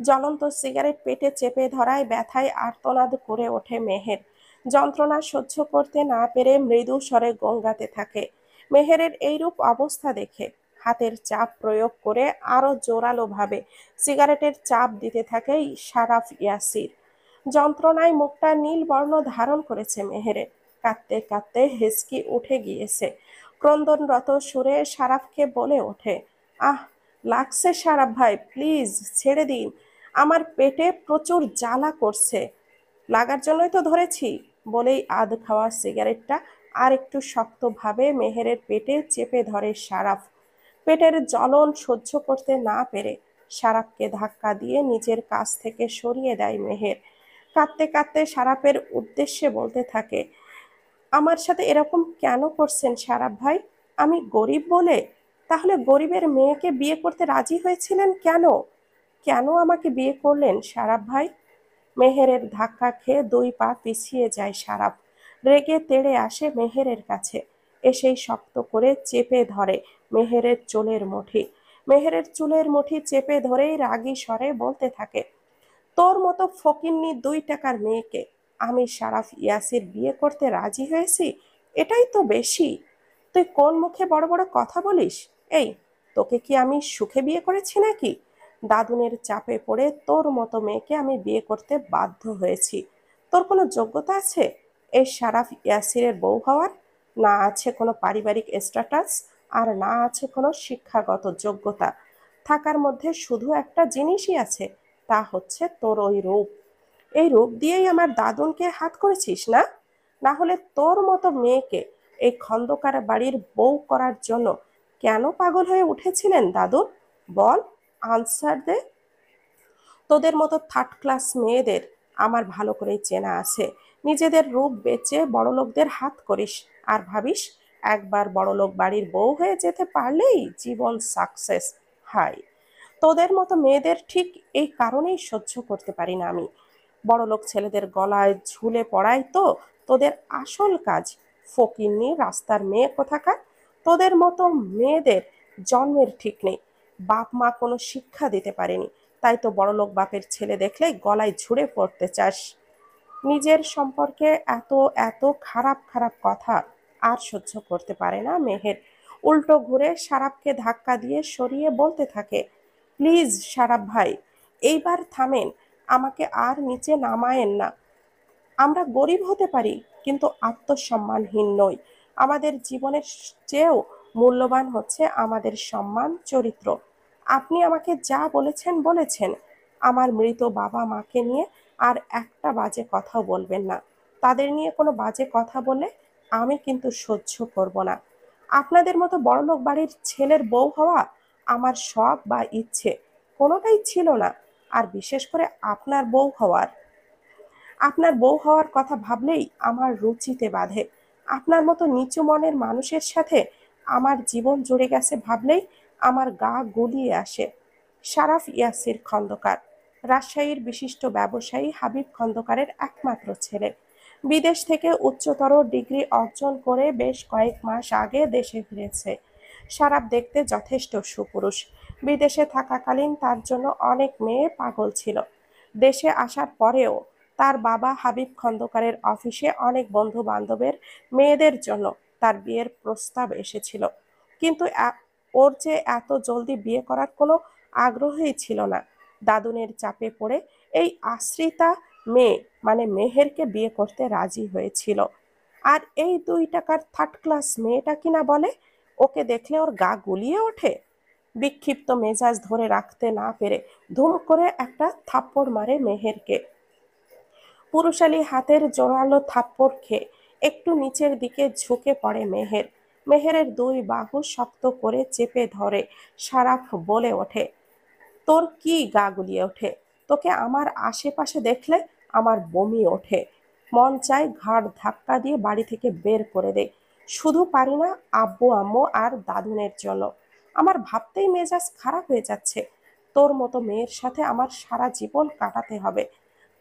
জ্বলন্ত সিগারেট পেটে চেপে ধরায় ব্যথায় আর্তনাদ করে ওঠে মেহের। যন্ত্রণা সহ্য করতে না পেরে মৃদু স্বরে গঙ্গাতে থাকে। মেহেরের এইরূপ অবস্থা দেখে হাতের চাপ প্রয়োগ করে আরো জোরালো ভাবে সিগারেটের চাপ দিতে থাকে শারাফ ইয়াসির। যন্ত্রণায় মুখটা নীল বর্ণ ধারণ করেছে মেহেরের। কাঁদতে কাঁদতে হেসকি উঠে গিয়েছে। ক্রন্দনরত সুরে শারাফকে বলে ওঠে, আহ, লাগছে শারাফ ভাই, প্লিজ ছেড়ে দিন, আমার পেটে প্রচুর জ্বালা করছে, লাগার জন্যই তো ধরেছি। বলেই আধ খাওয়া সিগারেটটা আর একটু শক্তভাবে মেহেরের পেটে চেপে ধরে শারাফ। পেটের জ্বলন সহ্য করতে না পেরে শারাফকে ধাক্কা দিয়ে নিজের কাছ থেকে সরিয়ে দেয় মেহের। কাঁদতে কাঁদতে শারাফের উদ্দেশ্যে বলতে থাকে, আমার সাথে এরকম কেন করছেন শারাফ ভাই? আমি গরিব বলে? তাহলে গরিবের মেয়েকে বিয়ে করতে রাজি হয়েছিলেন কেন? কেন আমাকে বিয়ে করলেন শারাফ ভাই? মেহেরের ধাক্কা খেয়ে দুই পা পিছিয়ে যায় শারাফ। রেগে তেড়ে আসে মেহেরের কাছে, এসেই শক্ত করে চেপে ধরে মেহেরের চুলের মুঠি। মেহেরের চুলের মুঠি চেপে ধরেই রাগী স্বরে বলতে থাকে, তোর মতো ফকিন্নি 2 টাকার মেয়েকে আমি শারাফ ইয়াসির বিয়ে করতে রাজি হয়েছি, এটাই তো বেশি। তুই কোন মুখে বড় বড় কথা বলিস? এই, তোকে কি আমি সুখে বিয়ে করেছি নাকি? দাদুনের চাপে পড়ে তোর মতো মেয়েকে আমি বিয়ে করতে বাধ্য হয়েছি। তোর কোনো যোগ্যতা আছে এই শারাফ ইয়াসিরের বউ হওয়ার? না আছে কোনো পারিবারিক স্ট্যাটাস, আর না আছে কোনো শিক্ষাগত যোগ্যতা। থাকার মধ্যে শুধু একটা জিনিসই আছে, তা হচ্ছে তোর ওই রূপ। এই রূপ দিয়েই আমার দাদুনকে হাত করেছিস না? না হলে তোর মতো মেয়েকে এই খন্দকার বাড়ির বউ করার জন্য কেন পাগল হয়ে উঠেছিলেন দাদুন? বল, আনসার দে। তোদের মতো থার্ড ক্লাস মেয়েদের আমার ভালো করেই চেনা আছে। নিজেদের রূপ বেচে বড়লোকদের হাত করিস আর ভাবিস একবার বড়লোক বাড়ির বউ হয়ে যেতে পারলেই জীবন সাকসেস। হাই, তোদের মতো মেয়েদের ঠিক এই কারণেই সহ্য করতে পারি না আমি। বড়লোক ছেলেদের গলায় ঝুলে পড়াই তো তোদের আসল কাজ। ফকিন্নি রাস্তার মেয়ে কোথাকার। তোদের মতো মেয়েদের জন্মের ঠিক নেই, বাপ মা কোনো শিক্ষা দিতে পারেনি, তাই তো বড়লোক বাপের ছেলে দেখলে গলায় ঝুড়ে পড়তে চাস। নিজের সম্পর্কে এত এত খারাপ খারাপ কথা আর সহ্য করতে পারে না মেহের। উল্টো ঘুরে শারাফকে ধাক্কা দিয়ে সরিয়ে বলতে থাকে, প্লিজ শারাফ ভাই, এইবার থামেন, আমাকে আর নিচে নামায়েন না। আমরা গরিব হতে পারি, কিন্তু আত্মসম্মানহীন নই। আমাদের জীবনের চেয়েও মূল্যবান হচ্ছে আমাদের সম্মান, চরিত্র। আপনি আমাকে যা বলেছেন বলেছেন। আমার মৃত বাবা মাকে নিয়ে আর একটা বাজে কথাও বলবেন না। তাদের নিয়ে কোনো বাজে কথা বললে আমি কিন্তু সহ্য করব না। আপনাদের মতো বড়লোক বাড়ির ছেলের বউ হওয়া আমার শখ বা ইচ্ছে কোনোটাই ছিল না। আর বিশেষ করে আপনার বউ হওয়ার কথা ভাবলেই আমার রুচিতে বাধে। আপনার মতো নিচু মনের মানুষের সাথে আমার জীবন জুড়ে গেছে ভাবলেই আমার গা গুলিয়ে আসে। শারাফ ইয়াসির খন্দকার, রাজশাহীর বিশিষ্ট ব্যবসায়ী হাবিব খন্দকারের একমাত্র ছেলে। বিদেশ থেকে উচ্চতর ডিগ্রি অর্জন করে বেশ কয়েক মাস আগে দেশে ফিরেছে। শারাফ দেখতে যথেষ্ট সুপুরুষ। বিদেশে থাকাকালীন তার জন্য অনেক মেয়ে পাগল ছিল। দেশে আসার পরেও তার বাবা হাবিব খন্দকারের অফিসে অনেক বন্ধু বান্ধবের মেয়েদের জন্য তার বিয়ের প্রস্তাব এসেছিল, কিন্তু ওর যে এত জলদি বিয়ে করার কোনো আগ্রহই ছিল না। দাদুনের চাপে পড়ে এই আশ্রিতা মেয়ে মানে মেহেরকে বিয়ে করতে রাজি হয়েছিল। আর এই 2 টাকার থার্ড ক্লাস মেয়েটা কিনা বলে ওকে দেখলে ওর গা গুলিয়ে ওঠে। বিক্ষিপ্ত মেজাজ ধরে রাখতে না পেরে ধুম করে একটা থাপ্পড় মারে মেহেরকে। পুরুষালী হাতের জোরালো থাপ্পড় খেয়ে একটু নিচের দিকে ঝুঁকে পড়ে মেহের। মেহেরের 2 বাহু শক্ত করে চেপে ধরে শারাফ বলে ওঠে, তোর কি গা গুলিয়ে ওঠে? তোকে আমার আশেপাশে দেখলে আমার বমি ওঠে। মন চায় ঘাড় ধাক্কা দিয়ে বাড়ি থেকে বের করে দে। শুধু পারি না আব্বু আম্মু আর দাদুনের জন্য। আমার ভাবতেই মেজাজ খারাপ হয়ে যাচ্ছে। তোর মতো মেয়ের সাথে আমার সারা জীবন কাটাতে হবে।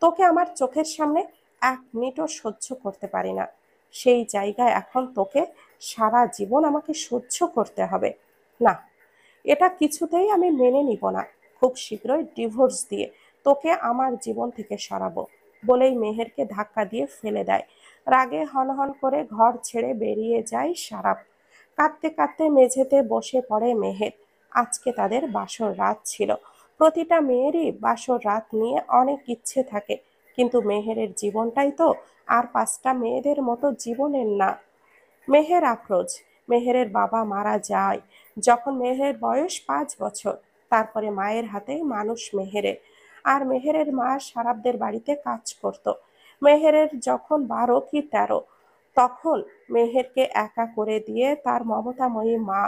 তোকে আমার চোখের সামনে 1 মিনিটও সহ্য করতে পারি না। সেই জায়গায় এখন তোকে সারা জীবন আমাকে সহ্য করতে হবে। না, এটা কিছুতেই আমি মেনে নিব না। খুব শীঘ্রই ডিভোর্স দিয়ে তোকে আমার জীবন থেকে সরাবো, বলেই মেহেরকে ধাক্কা দিয়ে ফেলে দেয়। রাগে হনহন করে ঘর ছেড়ে বেরিয়ে যায় সারাফ। কাঁদতে কাঁদতে মেঝেতে বসে পড়ে মেহের। আজকে তাদের বাসর রাত ছিল। প্রতিটা মেয়েরই বাসর রাত নিয়ে অনেক ইচ্ছে থাকে, কিন্তু মেহেরের জীবনটাই তো আর পাঁচটা মেয়েদের মতো জীবনের না। মেহের আফরোজ। মেহেরের বাবা মারা যায় যখন মেহেরের বয়স 5 বছর। তারপরে মায়ের হাতেই মানুষ মেহেরের। আর মেহেরের মা সারাবদের বাড়িতে কাজ করত। মেহেরের যখন 12 কি 13, তখন মেহেরকে একা করে দিয়ে তার মমতাময়ী মা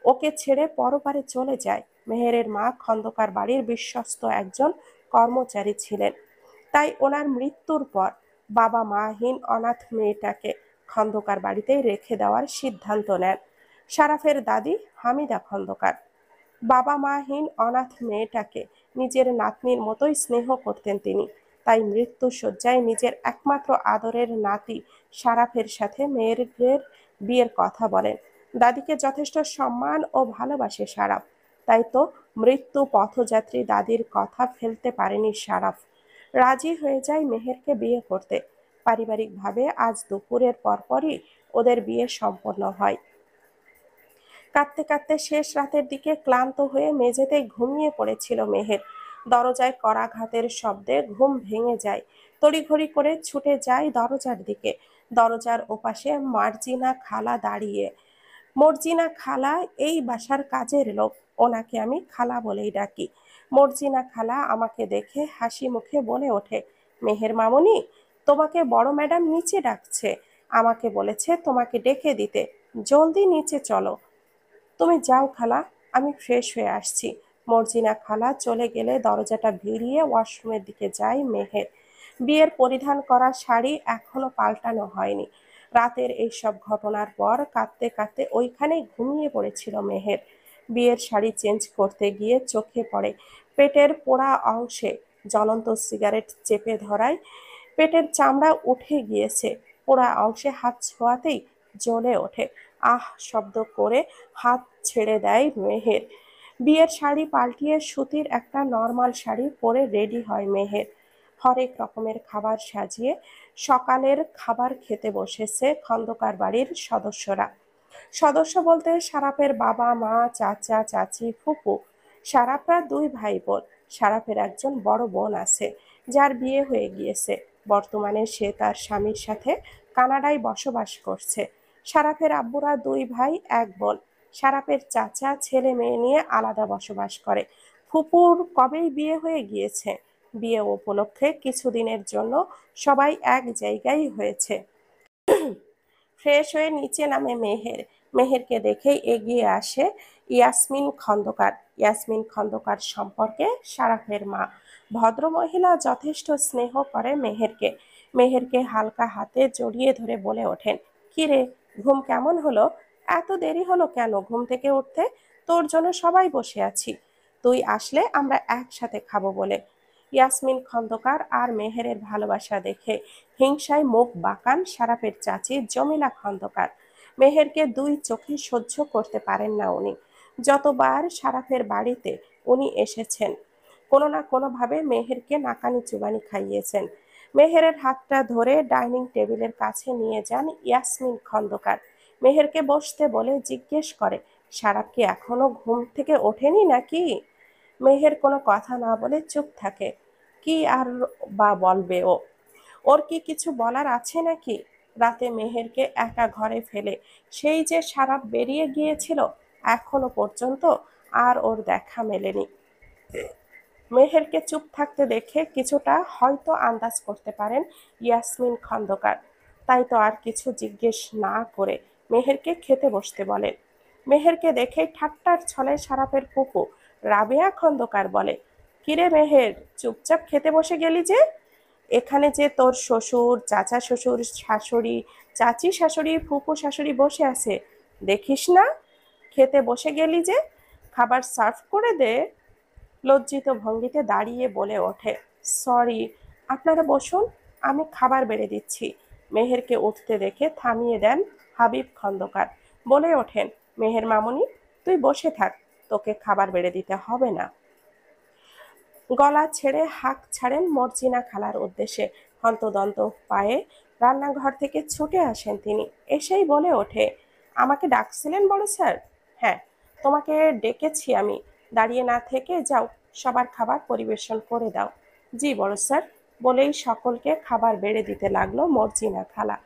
ওকে ছেড়ে পরপারে চলে যায়। মেহেরের মা খন্দকার বাড়ির বিশ্বস্ত একজন কর্মচারী ছিলেন। তাই ওনার মৃত্যুর পর বাবা মাহীন অনাথ মেয়েটাকে খন্দকার বাড়িতেই রেখে দেওয়ার সিদ্ধান্ত নেন সারাফের দাদি হামিদা খন্দকার। বাবা মাহীন অনাথ মেয়েটাকে নিজের নাতনির মতোই স্নেহ করতেন তিনি। তাই মৃত্যু শয্যায় নিজের একমাত্র আদরের নাতি সারাফের সাথে মেয়ের বিয়ের কথা বলেন। দাদিকে যথেষ্ট সম্মান ও ভালোবাসে সারাফ। তাই তো মৃত্যু পথযাত্রী দাদির কথা ফেলতে পারেনি সারাফ। রাজি হয়ে যায় মেহেরকে বিয়ে করতে। পারিবারিকভাবে আজ দুপুরের পরপরই ওদের বিয়ে সম্পন্ন হয়। কাঁদতে কাঁদতে শেষ রাতের দিকে ক্লান্ত হয়ে মেঝেতেই ঘুমিয়ে পড়েছিল মেহের। দরজায় করাঘাতের শব্দে ঘুম ভেঙে যায়। তড়িঘড়ি করে ছুটে যায় দরজার দিকে। দরজার ওপাশে মার্জিনা খালা দাঁড়িয়ে। মর্জিনা খালা এই বাসার কাজের লোক, ওনাকে আমি খালা বলেই ডাকি। মর্জিনা খালা আমাকে দেখে হাসি মুখে বলে ওঠে, মেহের মামুনি, তোমাকে বড় ম্যাডাম নিচে ডাকছে, আমাকে বলেছে তোমাকে ডেকে দিতে, জলদি নিচে চলো। তুমি যাও খালা, আমি ফ্রেশ হয়ে আসছি। মর্জিনা খালা চলে গেলে দরজাটা ভিড়িয়ে ওয়াশরুমের দিকে যায় মেহের। বিয়ের পরিধান করা শাড়ি এখনো পাল্টানো হয়নি। রাতের এইসব ঘটনার পর কাঁদতে কাঁদতে ওইখানেই ঘুমিয়ে পড়েছিল মেহের। বিয়ের শাড়ি চেঞ্জ করতে গিয়ে চোখে পড়ে পেটের পোড়া অংশে জ্বলন্ত সিগারেট চেপে ধরায় পেটের চামড়া উঠে গিয়েছে। পোড়া অংশে হাত ছোঁয়াতেই জ্বলে ওঠে। আহ শব্দ করে হাত ছেড়ে দেয় মেহের। বিয়ের শাড়ি পাল্টিয়ে সুতির একটা নর্মাল শাড়ি পরে রেডি হয় মেহের। হরেক রকমের খাবার সাজিয়ে সকালের খাবার খেতে বসেছে খন্দকার বাড়ির সদস্যরা। সদস্য বলতে সারাফের বাবা মা চাচা চাচি ফুপু। সারাফরা 2 ভাই বোন। সারাফের একজন বড় বোন আছে, যার বিয়ে হয়ে গিয়েছে। বর্তমানে সে তার স্বামীর সাথে কানাডায় বসবাস করছে। সারাফের আব্বুরা 2 ভাই 1 বোন। সারাফের চাচা ছেলে মেয়ে নিয়ে আলাদা বসবাস করে। ফুপুর কবেই বিয়ে হয়ে গিয়েছে। বিয়ে উপলক্ষে কিছুদিনের জন্য সবাই এক জায়গায় হয়েছে। ফ্রেশ হয়ে নিচে নামে মেহের। মেহেরকে দেখেই এগিয়ে আসে ইয়াসমিন খন্দকার। ইয়াসমিন খন্দকার সম্পর্কে সারাফের মা। ভদ্রমহিলা যথেষ্ট স্নেহ করে মেহেরকে। মেহেরকে হালকা হাতে জড়িয়ে ধরে বলে ওঠেন, কি রে, ঘুম কেমন হলো? এত দেরি হলো কেন ঘুম থেকে উঠতে? তোর জন্য সবাই বসে আছি, তুই আসলে আমরা একসাথে খাবো বলে। ইয়াসমিন খন্দকার আর মেহেরের ভালোবাসা দেখে হিংসায় মুখ বাঁকান সারাফের চাচি জমিলা খন্দকার। মেহেরকে 2 চোখে সহ্য করতে পারেন না উনি। যতবার সারাফের বাড়িতে উনি এসেছেন, কোনো না কোনোভাবে মেহেরকে নাকানি চুবানি খাইয়েছেন। মেহেরের হাতটা ধরে ডাইনিং টেবিলের কাছে নিয়ে যান ইয়াসমিন খন্দকার। মেহেরকে বসতে বলে জিজ্ঞেস করে, সারাফ কি এখনো ঘুম থেকে ওঠেনি নাকি? মেহের কোনো কথা না বলে চুপ থাকে। কি আর বা বলবে ও? ওর কি কিছু বলার আছে নাকি? রাতে মেহেরকে একা ঘরে ফেলে সেই যে সারাফ বেরিয়ে গিয়েছিল, এখনো পর্যন্ত আর ওর দেখা মেলেনি। মেহেরকে চুপ থাকতে দেখে কিছুটা হয়তো আন্দাজ করতে পারেন ইয়াসমিন খন্দকার। তাই তো আর কিছু জিজ্ঞেস না করে মেহেরকে খেতে বসতে বলেন। মেহেরকে দেখে ঠাট্টার ছলে সারাফের ফুপু রাবেয়া খন্দকার বলে, কিরে মেহের, চুপচাপ খেতে বসে গেলি যে? এখানে যে তোর শ্বশুর, চাচা শ্বশুর, শাশুড়ি, চাচি শাশুড়ি, ফুপু শাশুড়ি বসে আছে, দেখিস না? খেতে বসে গেলি যে, খাবার সার্ভ করে দে। লজ্জিত ভঙ্গিতে দাঁড়িয়ে বলে ওঠে, সরি, আপনারা বসুন, আমি খাবার বেড়ে দিচ্ছি। মেহেরকে উঠতে দেখে থামিয়ে দেন হাবিব খন্দকার। বলে ওঠেন, মেহের মামুনি, তুই বসে থাক, তোকে খাবার বেড়ে দিতে হবে না। গলা ছেড়ে হাঁক ছাড়েন মর্জিনা খালার উদ্দেশ্যে। হন্তদন্ত পায়ে রান্নাঘর থেকে ছুটে আসেন তিনি। এসেই বলে ওঠে, আমাকে ডাকছিলেন বড় স্যার? হ্যাঁ, তোমাকে ডেকেছি আমি। দাঁড়িয়ে না থেকে যাও, সবার খাবার পরিবেশন করে দাও। জি বড় স্যার, বলেই সকলকে খাবার বেড়ে দিতে লাগলো মর্জিনা খালা।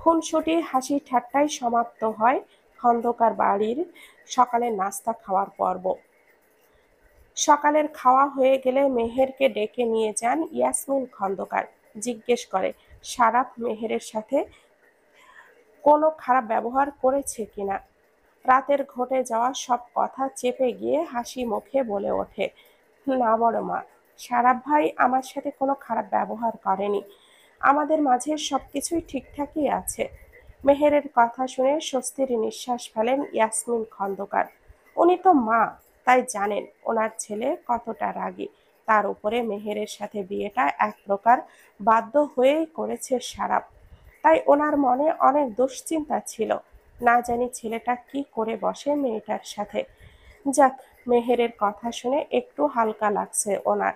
খুনসুটি হাসি ঠাট্টায় সমাপ্ত হয় খন্দকার বাড়ির সকালের নাস্তা খাওয়ার পর্ব। সকালের খাওয়া হয়ে গেলে মেহেরকে ডেকে নিয়ে যান ইয়াসমিন খন্দকার। জিজ্ঞেস করে সারাফ মেহেরের সাথে কোনো খারাপ ব্যবহার করেছে কিনা। রাতের ঘটে যাওয়া সব কথা চেপে গিয়ে হাসি মুখে বলে ওঠে, না বড় মা, সারাফ ভাই আমার সাথে কোনো খারাপ ব্যবহার করেনি। আমাদের মাঝে সবকিছুই ঠিকঠাকই আছে। মেহেরের কথা শুনে স্বস্তির নিঃশ্বাস ফেলেন ইয়াসমিন খন্দকার। উনি তো মা, তাই জানেন ওনার ছেলে কতটা রাগী। তার উপরে মেহেরের সাথে বিয়েটা এক প্রকার বাধ্য হয়েই করেছে সারাফ। তাই ওনার মনে অনেক দুশ্চিন্তা ছিল, না জানি ছেলেটা কি করে বসে মেয়েটার সাথে। যাক, মেহেরের কথা শুনে একটু হালকা লাগছে ওনার।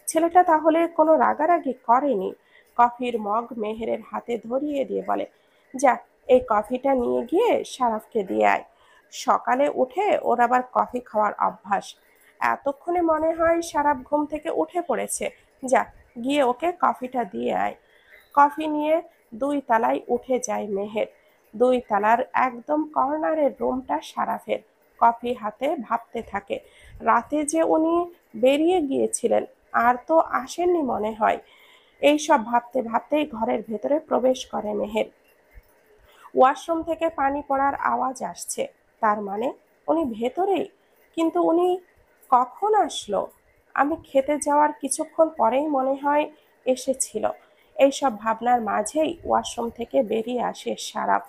ছেলেটা তাহলে কোনো রাগারাগি করেনি। কফির মগ মেহেরের হাতে ধরিয়ে দিয়ে বলে, যাক, এই কফিটা নিয়ে গিয়ে সারাফকে দিয়ে আয়। সকালে উঠে ওর আবার কফি খাওয়ার অভ্যাস। এতক্ষণে মনে হয় সারাফ ঘুম থেকে উঠে পড়েছে। যা, গিয়ে ওকে কফিটা দিয়ে আয়। কফি নিয়ে 2 তলায় উঠে যায় মেহের। 2 তলার একদম কর্নারের রুমটা সারাফের। কফি হাতে ভাবতে থাকে, রাতে যে উনি বেরিয়ে গিয়েছিলেন, আর তো আসেননি মনে হয়। এইসব ভাবতে ভাবতেই ঘরের ভেতরে প্রবেশ করে মেহের। ওয়াশরুম থেকে পানি পড়ার আওয়াজ আসছে, তার মানে উনি ভেতরেই। কিন্তু উনি কখন আসলো? আমি খেতে যাওয়ার কিছুক্ষণ পরেই মনে হয় এসেছিল। এইসব ভাবনার মাঝেই ওয়াশরুম থেকে বেরিয়ে আসে সারাফ।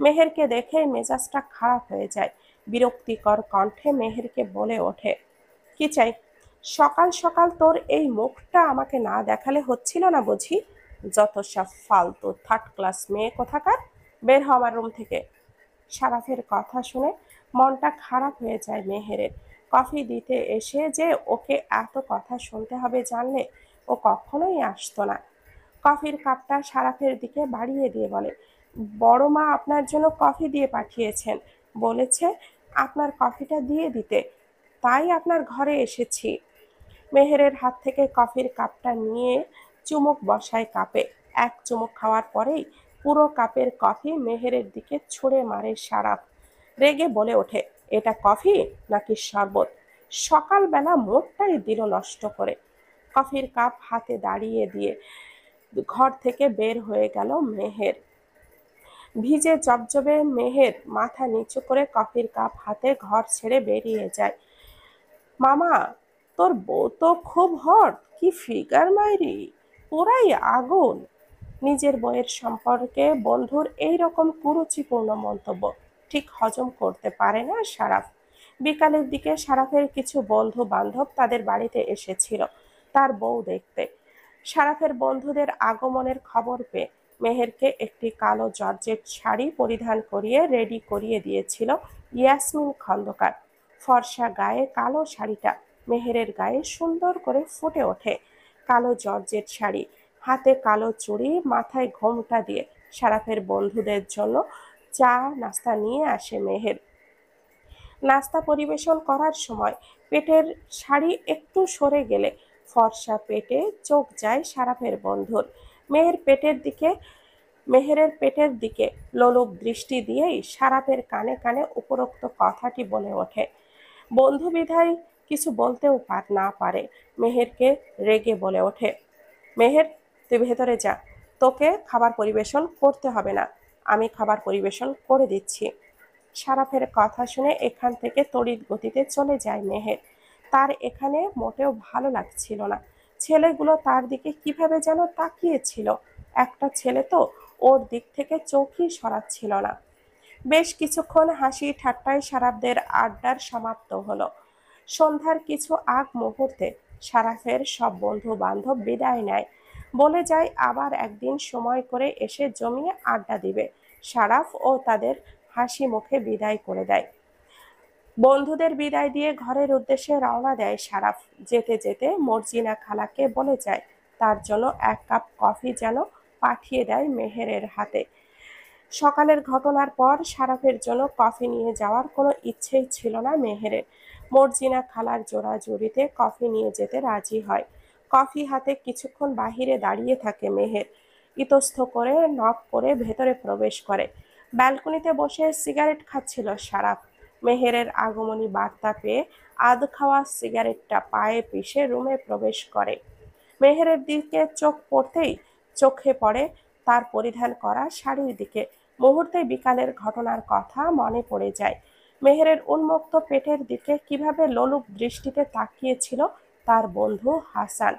মেহেরকে দেখে মেজাজটা খারাপ হয়ে যায়। বিরক্তিকর কণ্ঠে মেহেরকে বলে ওঠে, কি চাই? সকাল সকাল তোর এই মুখটা আমাকে না দেখালে হচ্ছিল না বুঝি? যত সব ফালতু থার্ড ক্লাস মেয়ে কোথাকার! বের হ আমার রুম থেকে। সারাফের কথা শুনে মনটা খারাপ হয়ে যায় মেহেরের। কফি দিতে এসে যে ওকে এত কথা শুনতে হবে জানলে ও কখনোই আসতো না। কফির কাপটা সারাফের দিকে বাড়িয়ে দিয়ে বলে, বড় মা আপনার জন্য কফি দিয়ে পাঠিয়েছেন। বলেছে আপনার কফিটা দিয়ে দিতে, তাই আপনার ঘরে এসেছি। মেহেরের হাত থেকে কফির কাপটা নিয়ে চুমুক বসায় কাপে। এক চুমুক খাওয়ার পরেই পুরো কাপের কফি মেহেরের দিকে ছুঁড়ে মারে সারাফ। রেগে বলে ওঠে, এটা কফি নাকি শরবত? সকালবেলা মুডটাই দিল নষ্ট করে। কফির কাপ হাতে দাঁড়িয়ে দিয়ে ঘর থেকে বের হয়ে গেল মেহের। ভিজে জবজবে মেহের মাথা নিচু করে কফির কাপ হাতে ঘর ছেড়ে বেরিয়ে যায়। মামা, তোর বউ তো খুব হট, কি ফিগার মাইরি, পুরাই আগুন। নিজের বইয়ের সম্পর্কে বন্ধুর এই রকম কুরুচিপূর্ণ মন্তব্য ঠিক হজম করতে পারে না সারাফ। বিকালের দিকে সারাফের কিছু বন্ধু বান্ধব তাদের বাড়িতে এসেছিল তার বউ দেখতে। সারাফের বন্ধুদের আগমনের খবর পেয়ে মেহেরকে একটি কালো জর্জেট শাড়ি পরিধান করিয়ে রেডি করিয়ে দিয়েছিল ইয়াসমিন খন্দকার। ফর্সা গায়ে কালো শাড়িটা মেহেরের গায়ে সুন্দর করে ফুটে ওঠে। কালো জর্জেট শাড়ি, হাতে কালো চুড়ি, মাথায় ঘোমটা দিয়ে সারাফের বন্ধুদের জন্য চা নাস্তা নিয়ে আসে মেহের। নাস্তা পরিবেশন করার সময় পেটের শাড়ি একটু সরে গেলে ফর্সা পেটে চোখ যায় সারাফের বন্ধুর। মেহের পেটের দিকে মেহেরের পেটের দিকে লোলুপ দৃষ্টি দিয়েই সারাফের কানে কানে উপরোক্ত কথাটি বলে ওঠে। বন্ধু বিধায় কিছু বলতেও না পারে মেহেরকে রেগে বলে ওঠে, মেহের, তুই ভেতরে যা, তোকে খাবার পরিবেশন করতে হবে না, আমি খাবার পরিবেশন করে দিচ্ছি। সারাফের কথা শুনে এখান থেকে তড়িৎ গতিতে চলে যায় মেহের। তার এখানে মোটেও ভালো লাগছিল না। ছেলেগুলো তার দিকে কিভাবে যেন তাকিয়েছিল। একটা ছেলে তো ওর দিক থেকে চোখই সরাচ্ছিল না। বেশ কিছুক্ষণ হাসি ঠাট্টায় সারাফদের আড্ডার সমাপ্ত হলো। সন্ধ্যার কিছু আগ মুহূর্তে সারাফের সব বন্ধু বান্ধব বিদায় নেয়। বলে যায় আবার একদিন সময় করে এসে জমিয়ে আড্ডা দিবে। সারাফ ও তাদের হাসি মুখে বিদায় করে দেয়। বন্ধুদের বিদায় দিয়ে ঘরের উদ্দেশ্যে রওনা দেয় সারাফ। যেতে যেতে মর্জিনা খালাকে বলে যায় তার জন্য 1 কাপ কফি যেন পাঠিয়ে দেয় মেহেরের হাতে। সকালের ঘটনার পর সারাফের জন্য কফি নিয়ে যাওয়ার কোনো ইচ্ছেই ছিল না মেহেরের। মর্জিনা খালার জোরাজুরিতে কফি নিয়ে যেতে রাজি হয়। কফি হাতে কিছুক্ষণ বাহিরে দাঁড়িয়ে থাকে মেহের। ইতস্ত করে নক করে ভেতরে প্রবেশ করে। ব্যালকনিতে বসে সিগারেট খাচ্ছিল সারাফ। মেহেরের আগমনী বার্তা পেয়ে আধ খাওয়া সিগারেটটা পায়ে পিষে রুমে প্রবেশ করে। মেহেরের দিকে চোখ পড়তেই চোখে পড়ে তার পরিধান করা শাড়ির দিকে। মুহূর্তে বিকালের ঘটনার কথা মনে পড়ে যায়। মেহেরের উন্মুক্ত পেটের দিকে কিভাবে লোলুপ দৃষ্টিতে তাকিয়েছিল তার বন্ধু হাসান।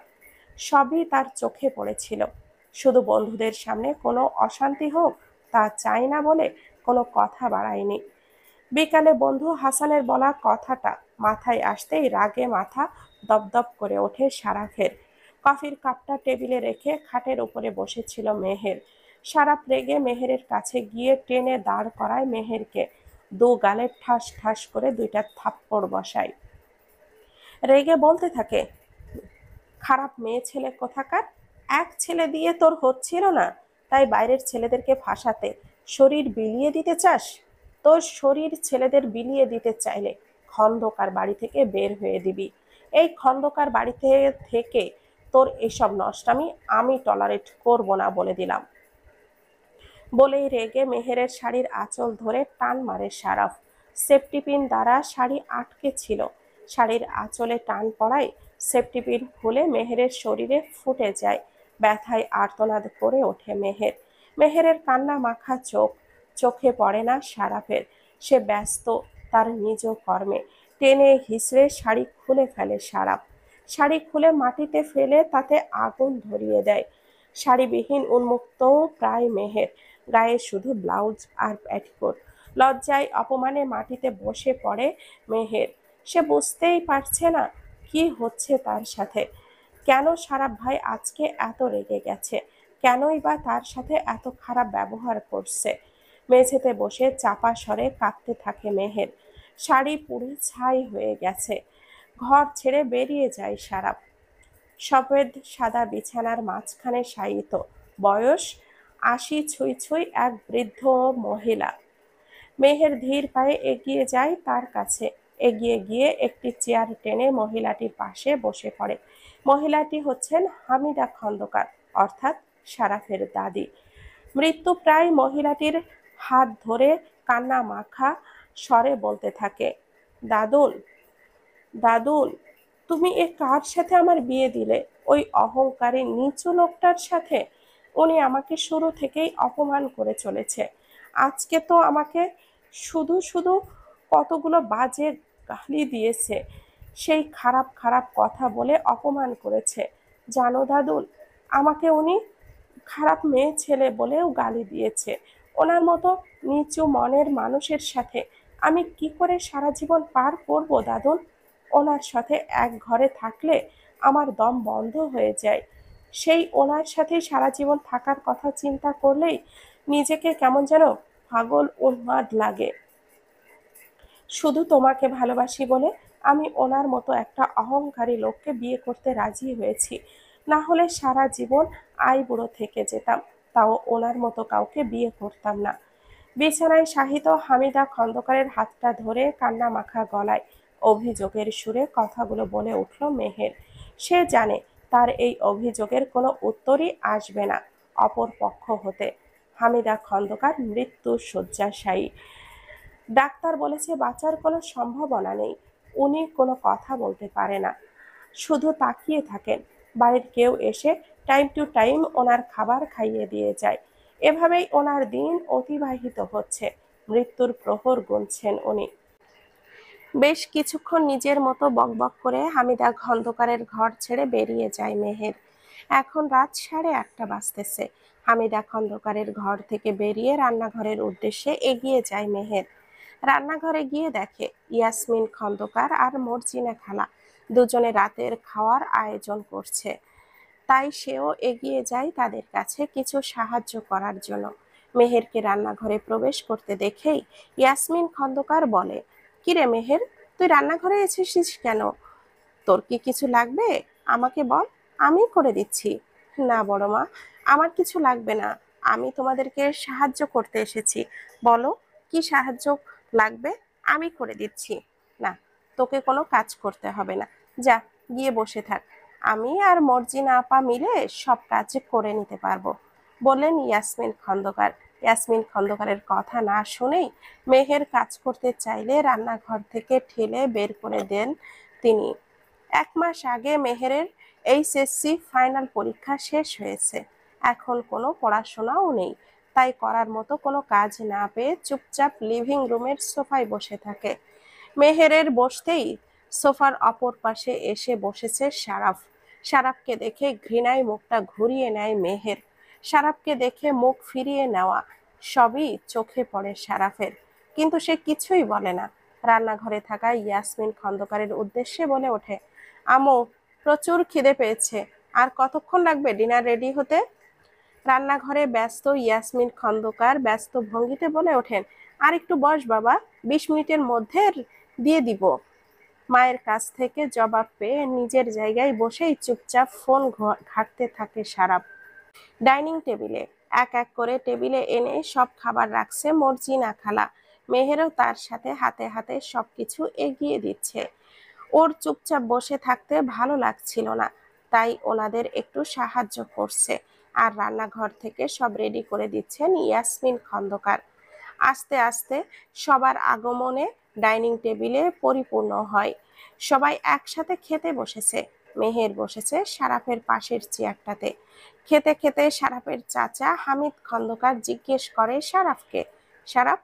সবই তার চোখে পড়েছিল। শুধু বন্ধুদের সামনে কোনো অশান্তি হোক তা চাই না বলে কোনো কথা বাড়ায়নি। বিকালে বন্ধু হাসানের বলা কথাটা মাথায় আসতেই রাগে মাথা দপদপ করে ওঠে সারাফের। কফির কাপটা টেবিলে রেখে খাটের উপরে বসেছিল মেহের। সারাফ রেগে মেহেরের কাছে গিয়ে টেনে দাঁড় করায় মেহেরকে। দু গালে ঠাস ঠাস করে 2টা থাপ্পড় বসায়। রেগে বলতে থাকে, খারাপ মেয়ে ছেলে কোথাকার! এক ছেলে দিয়ে তোর হচ্ছিল না, তাই বাইরের ছেলেদেরকে ফাঁসাতে শরীর বিলিয়ে দিতে চাস? তোর শরীর ছেলেদের বিলিয়ে দিতে চাইলে খন্দকার বাড়ি থেকে বের হয়ে দিবি। এই খন্দকার বাড়িতে থেকে তোর এসব নষ্টামি আমি টলারেট করব না বলে দিলাম। বলেই রেগে মেহেরের শাড়ির আঁচল ধরে টান মারে সারাফ। সেফটি পিন দ্বারা শাড়ি আটকে ছিল। শাড়ির আঁচলে টান পড়ায় সেফটি পিন খুলে মেহেরের শরীরে ফুটে যায়। ব্যথায় আর্তনাদ করে ওঠে মেহের। মেহেরের কান্না মাখা চোখ। চোখে পড়ে না সারাফের। সে ব্যস্ত তার নিজ কর্মে। টেনে হিঁচড়ে শাড়ি খুলে ফেলে সারাফ। শাড়ি খুলে মাটিতে ফেলে তাতে আগুন ধরিয়ে দেয়। শাড়িবিহীন উন্মুক্ত প্রায় মেহের, গায়ে শুধু ব্লাউজ আর পেটিকোট। লজ্জায় অপমানে মাটিতে বসে পড়ে মেহের। সে বুঝতেই পারছে না কি হচ্ছে তার সাথে। কেন সারাফ ভাই আজকে এত রেগে গেছে? কেনই বা তার সাথে এত খারাপ ব্যবহার করছে? মেঝেতে বসে চাপা স্বরে কাঁদতে থাকে মেহের। শাড়ি পুড়ে ছাই হয়ে গেছে। ঘর ছেড়ে বেরিয়ে যায় সারাফ। সফেদ সাদা বিছানার মাঝখানে শায়িত বয়স 80 ছুঁই ছুঁই এক বৃদ্ধ মহিলা। মেহের ধীর পায়ে এগিয়ে যায় তার কাছে। এগিয়ে গিয়ে একটি চেয়ার টেনে মহিলাটির পাশে বসে পড়ে। মহিলাটি হচ্ছেন হামিদা খন্দকার, অর্থাৎ সারাফের দাদি। মৃত্যুপ্রায় মহিলাটির হাত ধরে কান্না মাখা স্বরে বলতে থাকে, দাদুন, দাদুন, তুমি এ কার সাথে আমার বিয়ে দিলে? ওই অহংকারী নিচু লোকটার সাথে। উনি আমাকে শুরু থেকেই অপমান করে চলেছে। আজকে তো আমাকে শুধু শুধু কতগুলো বাজে গালি দিয়েছে। সেই খারাপ খারাপ কথা বলে অপমান করেছে। জানো দাদুন, আমাকে উনি খারাপ মেয়ে ছেলে বলেও গালি দিয়েছে। ওনার মতো নিচু মনের মানুষের সাথে আমি কি করে সারা জীবন পার করব দাদুন? ওনার সাথে এক ঘরে থাকলে আমার দম বন্ধ হয়ে যায়। সেই ওনার সাথে সারা জীবন থাকার কথা চিন্তা করলেই নিজেকে কেমন যেন পাগল উন্মাদ লাগে। শুধু তোমাকে ভালোবাসি বলে আমি ওনার মতো একটা অহংকারী লোককে বিয়ে করতে রাজি হয়েছি। না হলে সারা জীবন আইবুড়ো থেকে যেতাম, তাও ওনার মতো কাউকে বিয়ে করতাম না। বিছানায় শাহিত হামিদা খন্দকারের হাতটা ধরে কান্না মাখা গলায় অভিযোগের সুরে কথাগুলো বলে উঠল মেহের। সে জানে তার এই অভিযোগের কোনো উত্তরই আসবে না অপর পক্ষ হতে। হামিদা খন্দকার মৃত্যু শয্যাশায়ী। ডাক্তার বলেছে বাঁচার কোনো সম্ভাবনা নেই। উনি কোনো কথা বলতে পারে না, শুধু তাকিয়ে থাকেন। বাড়ির কেউ এসে টাইম টু টাইম ওনার খাবার খাইয়ে দিয়ে যায়। এভাবেই ওনার দিন অতিবাহিত হচ্ছে। মৃত্যুর প্রহর গুনছেন উনি। বেশ কিছুক্ষণ নিজের মতো বকবক করে হামিদা খন্দকারের ঘর ছেড়ে বেরিয়ে যায় মেহের। এখন রাত 1:30 বাজতেছে। হামিদা খন্দকারের ঘর থেকে বেরিয়ে রান্নাঘরের উদ্দেশ্যে এগিয়ে যায় মেহের। রান্নাঘরে গিয়ে দেখে ইয়াসমিন খন্দকার আর মর্জিনা খালা দুজনে রাতের খাওয়ার আয়োজন করছে। তাই সেও এগিয়ে যায় তাদের কাছে কিছু সাহায্য করার জন্য। মেহেরকে রান্নাঘরে প্রবেশ করতে দেখেই ইয়াসমিন খন্দকার বলে, কিরে মেহের, তুই রান্নাঘরে এসেছিস কেন? তোর কি কিছু লাগবে? আমাকে বল, আমি করে দিচ্ছি। না বড় মা, আমার কিছু লাগবে না, আমি তোমাদেরকে সাহায্য করতে এসেছি। বলো, কি সাহায্য লাগবে, আমি করে দিচ্ছি। না, তোকে কোনো কাজ করতে হবে না, যা গিয়ে বসে থাক, আমি আর মর্জিনা আপা মিলে সব কাজ করে নিতে পারবো, বললেন ইয়াসমিন খন্দকার। ইয়াসমিন খন্দকারের কথা না শুনেই মেহের কাজ করতে চাইলে রান্নাঘর থেকে ঠেলে বের করে দেন তিনি। 1 মাস আগে মেহেরের এইচএসসি ফাইনাল পরীক্ষা শেষ হয়েছে, এখন কোনো পড়াশোনাও নেই, তাই করার মতো কোনো কাজ না পেয়ে চুপচাপ লিভিং রুমের সোফায় বসে থাকে। মেহেরের বসতেই সোফার অপর পাশে এসে বসেছে সারাফ। সারাফকে দেখে ঘৃণায় মুখটা ঘুরিয়ে নেয় মেহের। সারাফকে দেখে মুখ ফিরিয়ে নেওয়া সবই চোখে পড়ে সারাফের, কিন্তু সে কিছুই বলে না। রান্নাঘরে থাকা ইয়াসমিন খন্দকারের উদ্দেশ্যে বলে ওঠে, আমু, প্রচুর খিদে পেয়েছে, আর কতক্ষণ লাগবে ডিনার রেডি হতে? রান্নাঘরে ব্যস্ত ইয়াসমিন খন্দকার ব্যস্ত ভঙ্গিতে বলে ওঠেন, আর একটু বস বাবা, 20 মিনিটের মধ্যে দিয়ে দিব। মায়ের কাছ থেকে জবাব পেয়ে নিজের জায়গায় বসেই চুপচাপ ফোন ঘাঁটতে থাকে সারাপ। ডাইনিং টেবিলে এক এক করে টেবিলে এনে সব খাবার রাখছে মর্জিনা খালা। মেহেরও তার সাথে হাতে হাতে সবকিছু এগিয়ে দিচ্ছে। ওর চুপচাপ বসে থাকতে ভালো লাগছিল না, তাই ওনাদের একটু সাহায্য করছে। আর রান্নাঘর থেকে সব রেডি করে দিচ্ছেন ইয়াসমিন খন্দকার। আস্তে আস্তে সবার আগমনে ডাইনিং টেবিলে পরিপূর্ণ হয়। সবাই একসাথে খেতে বসেছে। মেহের বসেছে সারাফের পাশের চেয়ারটাতে। খেতে খেতে সারাফের চাচা হামিদ খন্দকার জিজ্ঞেস করে সারাফকে, সারাফ,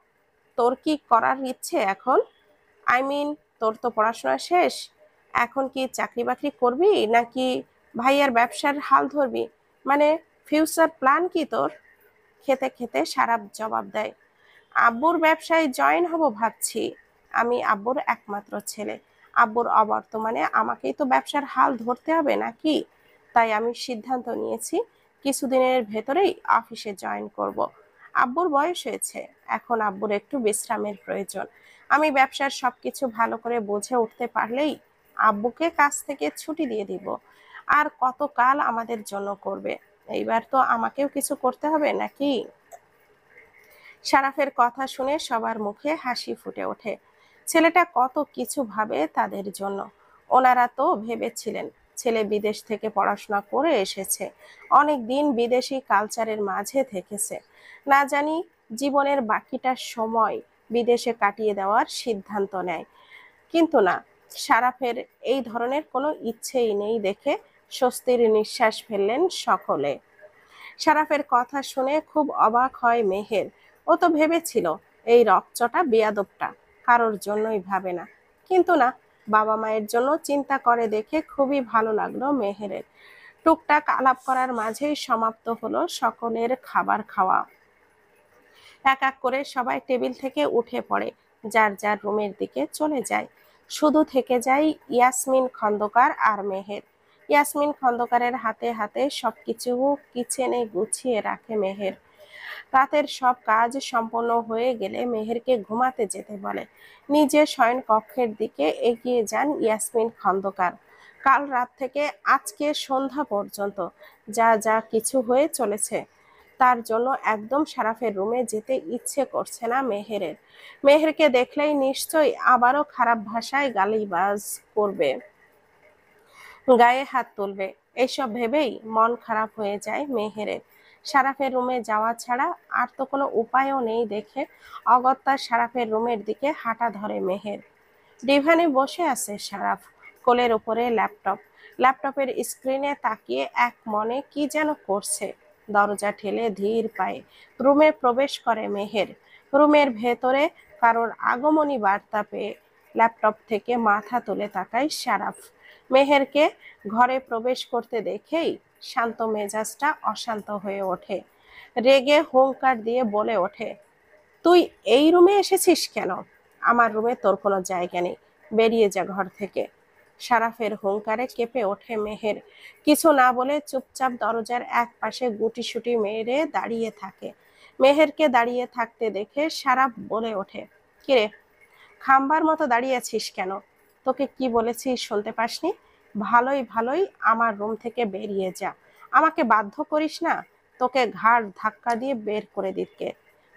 তোর কি করার ইচ্ছে এখন? আই মিন, তোর তো পড়াশোনা শেষ, এখন কি চাকরি বাকরি করবি নাকি ভাইয়ার ব্যবসার হাল ধরবি? মানে ফিউচার প্ল্যান কি তোর? খেতে খেতে সারাফ জবাব দেয়, আব্বুর ব্যবসায় জয়েন হব ভাবছি। আমি আব্বুর একমাত্র ছেলে, আব্বুর অবর্তমানে আমাকেই তো ব্যবসার হাল ধরতে হবে নাকি? তাই আমি সিদ্ধান্ত নিয়েছি কিছুদিনের ভেতরেই অফিসে জয়েন করব। আব্বুর বয়স হয়েছে, এখন আব্বুর একটু বিশ্রামের প্রয়োজন। আমি ব্যবসার সবকিছু ভালো করে বুঝে উঠতে পারলেই আব্বুকে কাজ থেকে ছুটি দিয়ে দিব। আর কত কাল আমাদের জন্য করবে, এইবার তো আমাকেও কিছু করতে হবে নাকি? সারাফের কথা শুনে সবার মুখে হাসি ফুটে ওঠে। ছেলেটা কত কিছু ভাবে তাদের জন্য। ওনারা তো ভেবেছিলেন ছেলে বিদেশ থেকে পড়াশোনা করে এসেছে, অনেক দিন বিদেশি কালচারের মাঝে থেকেছে, না জানি জীবনের বাকিটা সময় বিদেশে কাটিয়ে দেওয়ার সিদ্ধান্ত নেয়। কিন্তু না, সারাফের এই ধরনের কোনো ইচ্ছেই নেই দেখে স্বস্তির নিঃশ্বাস ফেললেন সকলে। সারাফের কথা শুনে খুব অবাক হয় মেহের। ও তো ভেবেছিল এই রকচটা বেয়াদবটা কারোর জন্যই ভাবে না, কিন্তু না, বাবা মায়ের জন্য চিন্তা করে দেখে খুবই ভালো লাগলো মেহেরের। টুকটাক আলাপ করার মাঝেই সমাপ্ত হলো সকলের খাবার খাওয়া। এক এক করে সবাই টেবিল থেকে উঠে পড়ে, যার যার রুমের দিকে চলে যায়। শুধু থেকে যায় ইয়াসমিন খন্দকার আর মেহের। ইয়াসমিন খন্দকারের হাতে হাতে সবকিছু কিচেনে গুছিয়ে রাখে মেহের। রাতের সব কাজ সম্পন্ন হয়ে গেলে মেহেরকে ঘুমাতে যেতে বলে। নিজে শয়ন কক্ষের দিকে এগিয়ে যান ইয়াসমিন খন্দকার। কাল রাত থেকে আজকে সন্ধ্যা পর্যন্ত যা যা কিছু হয়ে চলেছে তার জন্য একদম সারাফের রুমে যেতে ইচ্ছে করছে না মেহেরের। মেহেরকে দেখলেই নিশ্চয়ই আবারও খারাপ ভাষায় গালিবাজ করবে, গায়ে হাত তুলবে, এইসব ভেবেই মন খারাপ হয়ে যায় মেহেরের। সারাফের রুমে যাওয়া ছাড়া আর তো কোনো উপায়ও নেই দেখে অগত্যা সারাফের রুমের দিকে হাঁটা ধরে মেহের। ডিভানে বসে আছে সারাফ, কোলের উপরে ল্যাপটপ। ল্যাপটপের স্ক্রিনে তাকিয়ে এক মনে কি যেন করছে। দরজা ঠেলে ধীর পায়ে রুমে প্রবেশ করে মেহের। রুমের ভেতরে কারোর আগমনী বার্তা পেয়ে ল্যাপটপ থেকে মাথা তুলে তাকায় সারাফ। মেহেরকে ঘরে প্রবেশ করতে দেখেই শান্ত মেজাজটা অশান্ত হয়ে ওঠে। রেগে হুংকার দিয়ে বলে ওঠে, তুই এই রুমে এসেছিস কেন? আমার রুমে তোর কোনো জায়গা নেই, বেরিয়ে যা ঘর থেকে। সারাফের হুংকারে কেঁপে ওঠে মেহের। কিছু না বলে চুপচাপ দরজার এক পাশে গুটিসুটি মেরে দাঁড়িয়ে থাকে। মেহেরকে দাঁড়িয়ে থাকতে দেখে সারাফ বলে ওঠে, কিরে, খাম্বার মতো দাঁড়িয়ে আছিস কেন? তোকে কি বলেছি শুনতে পাসনি? ভালোই ভালোই আমার রুম থেকে বেরিয়ে যা। আমাকে বাধ্য করিস না তোকে ঘাড় ধাক্কা দিয়ে বের করে দিতে।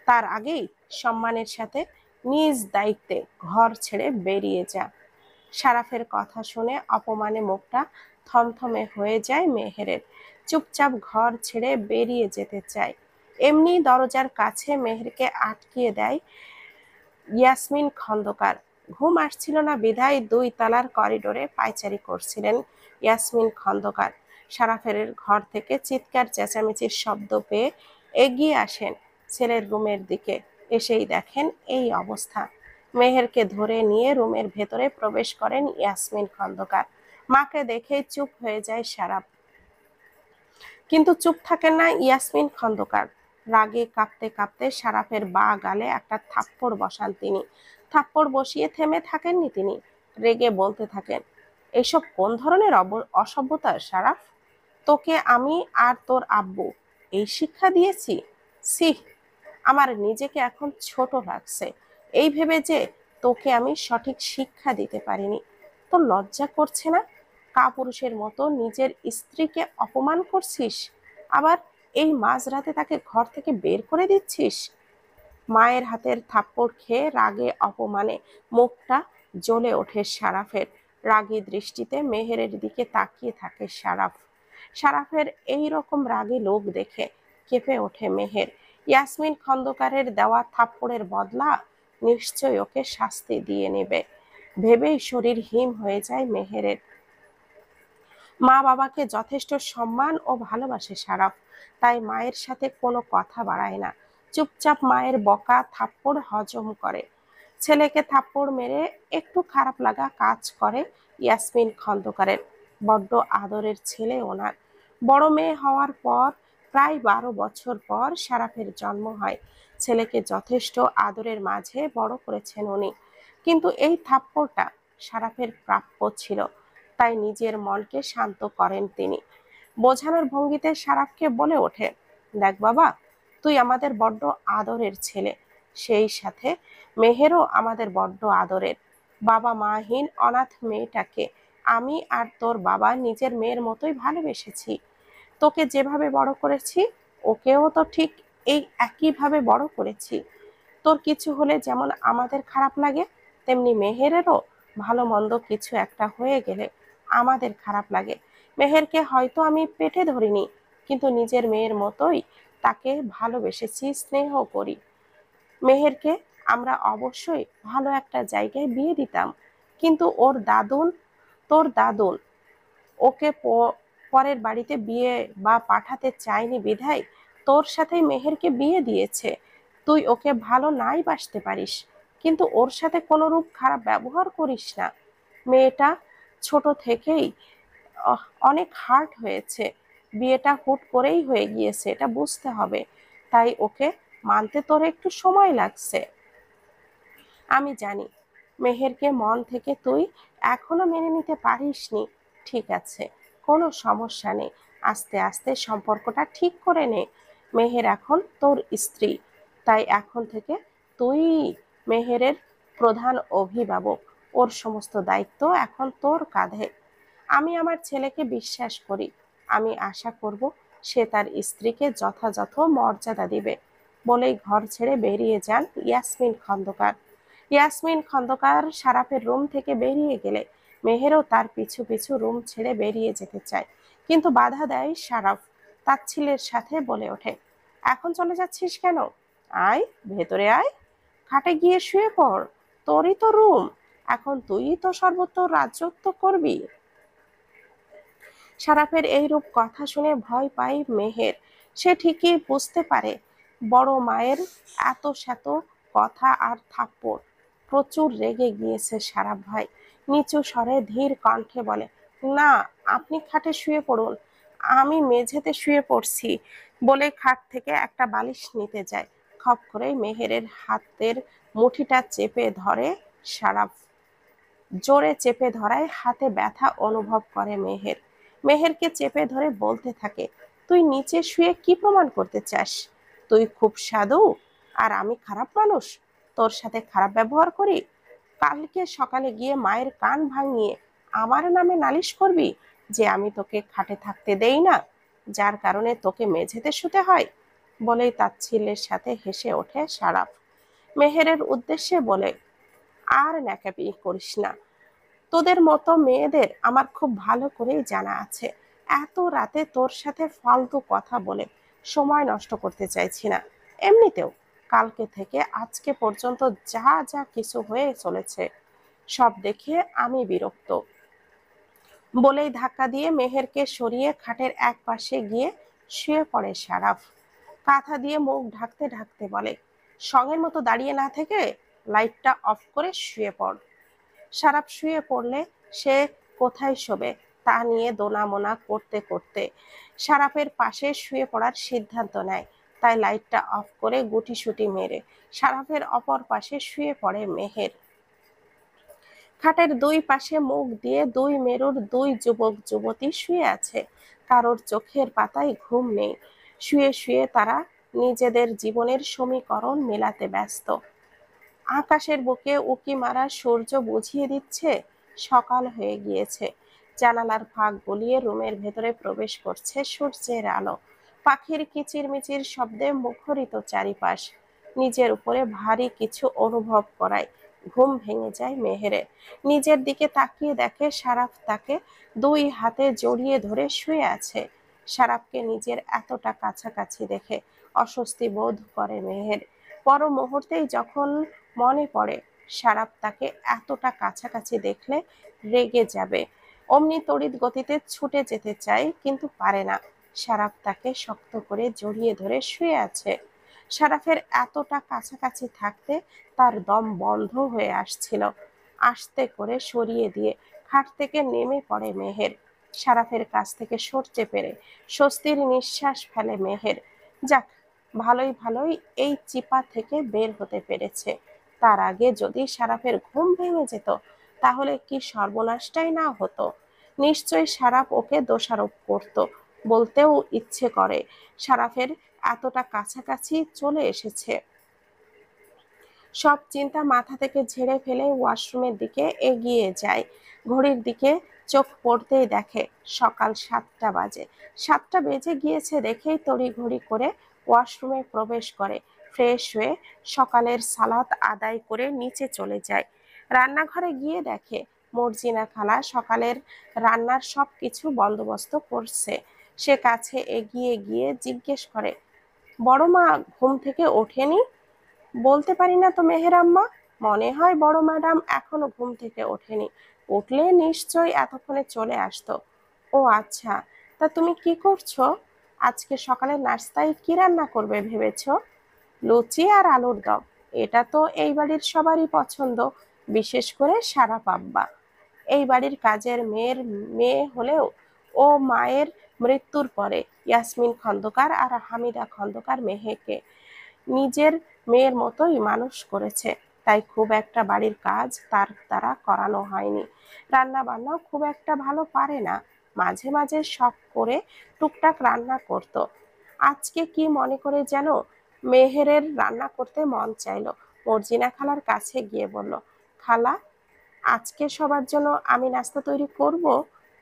তার আগেই সম্মানের সাথে নিজ দায়িত্বে ঘর ছেড়ে বেরিয়ে যা। সারাফের কথা শুনে অপমানে মুখটা থমথমে হয়ে যায় মেহেরের। চুপচাপ ঘর ছেড়ে বেরিয়ে যেতে চায়। এমনি দরজার কাছে মেহেরকে আটকিয়ে দেয় ইয়াসমিন খন্দকার। ঘুম আসছিল না বিধায় 2 তলার করিডোরে পায়চারি করছিলেন ইয়াসমিন খন্দকার। সারাফের ঘর থেকে চিৎকার চেঁচামেচির শব্দ পেয়ে এগিয়ে আসেন ছেলের রুমের দিকে। এসেই দেখেন এই অবস্থা। মেহেরকে ধরে নিয়ে রুমের ভেতরে প্রবেশ করেন ইয়াসমিন খন্দকার। মাকে দেখেই চুপ হয়ে যায় সারাফ। কিন্তু চুপ থাকেন না ইয়াসমিন খন্দকার। রাগে কাঁপতে কাঁপতে সারাফের গালে একটা থাপ্পড় বসান তিনি। থাপ্পড় বসিয়ে থেমে থাকেননি তিনি। রেগে বলতে থাকেন, এইসব কোন ধরনের অসভ্যতা সারাফ? তোকে আমি আর তোর আব্বু এই শিক্ষা দিয়েছি? সিহ, আমার নিজেকে এখন ছোট লাগছে এই ভেবে যে তোকে আমি সঠিক শিক্ষা দিতে পারিনি। তোর লজ্জা করছে না? কাপুরুষের মতো নিজের স্ত্রীকে অপমান করছিস, আবার এই মাঝরাতে তাকে ঘর থেকে বের করে দিচ্ছিস। মায়ের হাতের থাপ্পড় খেয়ে রাগে অপমানে মুখটা জ্বলে ওঠে সারাফের। রাগী দৃষ্টিতে মেহেরের দিকে তাকিয়ে থাকে সারাফ। সারাফের এই রকম রাগী লোক দেখে কেঁপে ওঠে মেহের। ইয়াসমিন খন্দকারের দেওয়া থাপ্পড়ের বদলা নিশ্চয় ওকে শাস্তি দিয়ে নেবে ভেবেই শরীর হিম হয়ে যায় মেহেরের। মা বাবাকে যথেষ্ট সম্মান ও ভালোবাসে সারাফ, তাই মায়ের সাথে কোনো কথা বাড়ায় না। চুপচাপ মায়ের বকা থাপ্পড় হজম করে। ছেলেকে থাপ্পড় মেরে একটু খারাপ লাগা কাজ করে ইয়াসমিন খন্দকারের। বড্ড আদরের ছেলে ওনার। বড় মেয়ে হওয়ার পর প্রায় 12 বছর পর সারাফের জন্ম হয়। ছেলেকে যথেষ্ট আদরের মাঝে বড় করেছেন উনি। কিন্তু এই থাপ্পড়টা সারাফের প্রাপ্য ছিল, তাই নিজের মনকে শান্ত করেন তিনি। বোঝানোর ভঙ্গিতে সারাফকে বলে ওঠে, দেখ বাবা, তুই আমাদের বড্ড আদরের ছেলে, সেই সাথে মেহেরও আমাদের বড্ড আদরের। বাবা মাহীন অনাথ মেয়েটাকে আমি আর তোর বাবা নিজের মেয়ের মতোই ভালোবেসেছি। তোকে যেভাবে বড় করেছি ওকেও তো ঠিক এই একইভাবে বড় করেছি। তোর কিছু হলে যেমন আমাদের খারাপ লাগে, তেমনি মেহেরেরও ভালো মন্দ কিছু একটা হয়ে গেলে আমাদের খারাপ লাগে। মেহেরকে হয়তো আমি পেটে ধরিনি, কিন্তু নিজের মেয়ের মতোই তাকে ভালোবেসেছি, স্নেহ করি। মেহেরকে আমরা অবশ্যই ভালো একটা জায়গায় বিয়ে দিতাম, কিন্তু ওর দাদুন, তোর দাদুন ওকে পরের বাড়িতে বিয়ে বা পাঠাতে চায়নি বিধায় তোর সাথে মেহেরকে বিয়ে দিয়েছে। তুই ওকে ভালো নাই বাসতে পারিস, কিন্তু ওর সাথে কোনোরূপ খারাপ ব্যবহার করিস না। মেয়েটা ছোট থেকেই অনেক হার্ট হয়েছে। বিয়েটা হুট করেই হয়ে গিয়েছে, এটা বুঝতে হবে। তাই ওকে মানতে তোর একটু সময় লাগছে। আমি জানি মেহেরকে মন থেকে তুই এখনো মেনে নিতে পারিসনি। ঠিক আছে, কোনো সমস্যা নেই। আস্তে আস্তে সম্পর্কটা ঠিক করে নে। মেহের এখন তোর স্ত্রী, তাই এখন থেকে তুই মেহেরের প্রধান অভিভাবক। ওর সমস্ত দায়িত্ব এখন তোর কাঁধে। আমি আমার ছেলেকে বিশ্বাস করি। আমি আশা করব সে তার স্ত্রীকে যথাযথ মর্যাদা দিবে। বলেই ঘর ছেড়ে বেরিয়ে যান ইয়াসমিন খন্দকার। ইয়াসমিন খন্দকার সারাফের রুম থেকে বেরিয়ে গেলে মেহেরও তার পিছু পিছু রুম ছেড়ে বেরিয়ে যেতে চায়, কিন্তু বাধা দেয় সারাফ। তাচ্ছিল্যের সাথে বলে ওঠে, এখন চলে যাচ্ছিস কেন? আয়, ভেতরে আয়, খাটে গিয়ে শুয়ে পড়। তোরই তো রুম, এখন তুই তো সর্বত্র রাজত্ব করবি। সারাফের এইরূপ কথা শুনে ভয় পায় মেহের। সে ঠিকই বুঝতে পারে বড় মায়ের এত শত কথা আর থাপ্পড়। প্রচুর রেগে গিয়েছে সারাফ ভাই। নিচু স্বরে ধীর কণ্ঠে বলে, না, আপনি খাটে শুয়ে পড়ুন, আমি মেঝেতে শুয়ে পড়ছি। বলে খাট থেকে একটা বালিশ নিতে যায়। খপ করে মেহেরের হাতের মুঠিটা চেপে ধরে সারাফ। জোরে চেপে ধরায় হাতে ব্যথা অনুভব করে মেহের। মেহেরকে চেপে ধরে বলতে থাকে, তুই নিচে শুয়ে কি প্রমাণ করতে চাস? তুই খুব সাধু আর আমি খারাপ মানুষ, তোর সাথে খারাপ ব্যবহার করি? কালকে সকালে গিয়ে মায়ের কান ভাঙিয়ে আমার নামে নালিশ করবি যে আমি তোকে খাটে থাকতে দেই না, যার কারণে তোকে মেঝেতে শুতে হয়? বলেই তাচ্ছিল্যের সাথে হেসে ওঠে সারাফ। মেহেরের উদ্দেশ্যে বলে, আর ন্যাকামি করিস না। তোদের মতো মেয়েদের আমার খুব ভালো করেই জানা আছে। এত রাতে তোর সাথে ফালতু কথা বলে সময় নষ্ট করতে চাইছি না। এমনিতেও কালকে থেকে আজকে পর্যন্ত যা যা কিছু হয়ে চলেছে সব দেখে আমি বিরক্ত। বলেই ধাক্কা দিয়ে মেহেরকে সরিয়ে খাটের এক পাশে গিয়ে শুয়ে পড়ে সারাফ। কাঁথা দিয়ে মুখ ঢাকতে ঢাকতে বলে, সঙ্গের মতো দাঁড়িয়ে না থেকে লাইটটা অফ করে শুয়ে পড়। সারাফ শুয়ে পড়লে সে কোথায় শোবে তা নিয়ে দোনামোনা করতে করতে সারাফের পাশে শুয়ে পড়ার সিদ্ধান্ত নেয়। তাই লাইটটা অফ করে গুটিসুটি মেরে সারাফের অপর পাশে শুয়ে পড়ে মেহের। খাটের দুই পাশে মুখ দিয়ে দুই মেরুর দুই যুবক যুবতী শুয়ে আছে। কারোর চোখের পাতায় ঘুম নেই। শুয়ে শুয়ে তারা নিজেদের জীবনের সমীকরণ মেলাতে ব্যস্ত। আকাশের বুকে উঁকি মারা সূর্য বুঝিয়ে দিচ্ছে সকাল হয়ে গিয়েছে। জানালার ফাঁক গলিয়ে রুমের ভেতরে প্রবেশ করছে সূর্যের আলো। পাখির কিচিরমিচির শব্দে মুখরিত চারিপাশ নিজের উপরে ভারী কিছু অনুভব করায় ঘুম ভেঙে যায় মেহেরের। নিজের দিকে তাকিয়ে দেখে সারাফ তাকে দুই হাতে জড়িয়ে ধরে শুয়ে আছে। সারাফকে নিজের এতটা কাছাকাছি দেখে অস্বস্তি বোধ করে মেহের। পর মুহূর্তেই যখন মনে পড়ে সারাফ তাকে এতটা কাছাকাছি দেখলে রেগে যাবে, অমনি তড়িৎ গতিতে ছুটে যেতে চায় কিন্তু পারে না। সারাফ তাকে শক্ত করে জড়িয়ে ধরে শুয়ে আছে। সারাফের এতটা কাছাকাছি থাকতে তার দম বন্ধ হয়ে আসছিল। আস্তে করে সরিয়ে দিয়ে খাট থেকে নেমে পড়ে মেহের। সারাফের কাছ থেকে সরতে পেরে স্বস্তির নিঃশ্বাস ফেলে মেহের। যাক, ভালোই ভালোই এই চিপা থেকে বের হতে পেরেছে। তার আগে যদি সারাফের ঘুম ভেঙে যেত তাহলে কি সর্বনাশটাই না হতো। নিশ্চয়ই সারাফ ওকে দোষারোপ করত। বলতেও ইচ্ছে করে সারাফের এতটা কাছাকাছি চলে এসেছে। সব চিন্তা মাথা থেকে ঝেড়ে ফেলে ওয়াশরুমের দিকে এগিয়ে যায়। ঘড়ির দিকে চোখ পড়তেই দেখে সকাল 7টা বাজে। 7টা বেজে গিয়েছে দেখেই তড়িঘড়ি করে ওয়াশরুমে প্রবেশ করে। ফ্রেশ হয়ে সকালের সালাত আদায় করে নিচে চলে যায়। রান্নাঘরে গিয়ে দেখে মর্জিনা খালা সকালের রান্নার সব কিছু বন্দোবস্ত করছে। সে কাছে এগিয়ে গিয়ে জিজ্ঞেস করে, বড় মা ঘুম থেকে ওঠেনি? বলতে পারি না তো মেহের আম্মা, মনে হয় বড় ম্যাডাম এখনো ঘুম থেকে ওঠেনি। উঠলে নিশ্চয়ই এতক্ষণে চলে আসতো। ও আচ্ছা, তা তুমি কি করছো? আজকে সকালে নাস্তায় কি রান্না করবে ভেবেছো? লুচি আর আলুর দম। এটা তো এই বাড়ির সবারই পছন্দ, বিশেষ করে সারাফ আব্বা। এই বাড়ির কাজের মেয়ে হলেও ও মায়ের মৃত্যুর পরে ইয়াসমিন খন্দকার আর হামিদা খন্দকার মেহেকে নিজের মেয়ের মতোই মানুষ করেছে। তাই খুব একটা বাড়ির কাজ তার দ্বারা করানো হয়নি। রান্না বান্নাও খুব একটা ভালো পারে না। মাঝে মাঝে শখ করে টুকটাক রান্না করত। আজকে কি মনে করে যেন মেহেরের রান্না করতে মন চাইলো। মর্জিনা খালার কাছে গিয়ে বলল, খালা, আজকে সবার জন্য আমি নাস্তা তৈরি করব,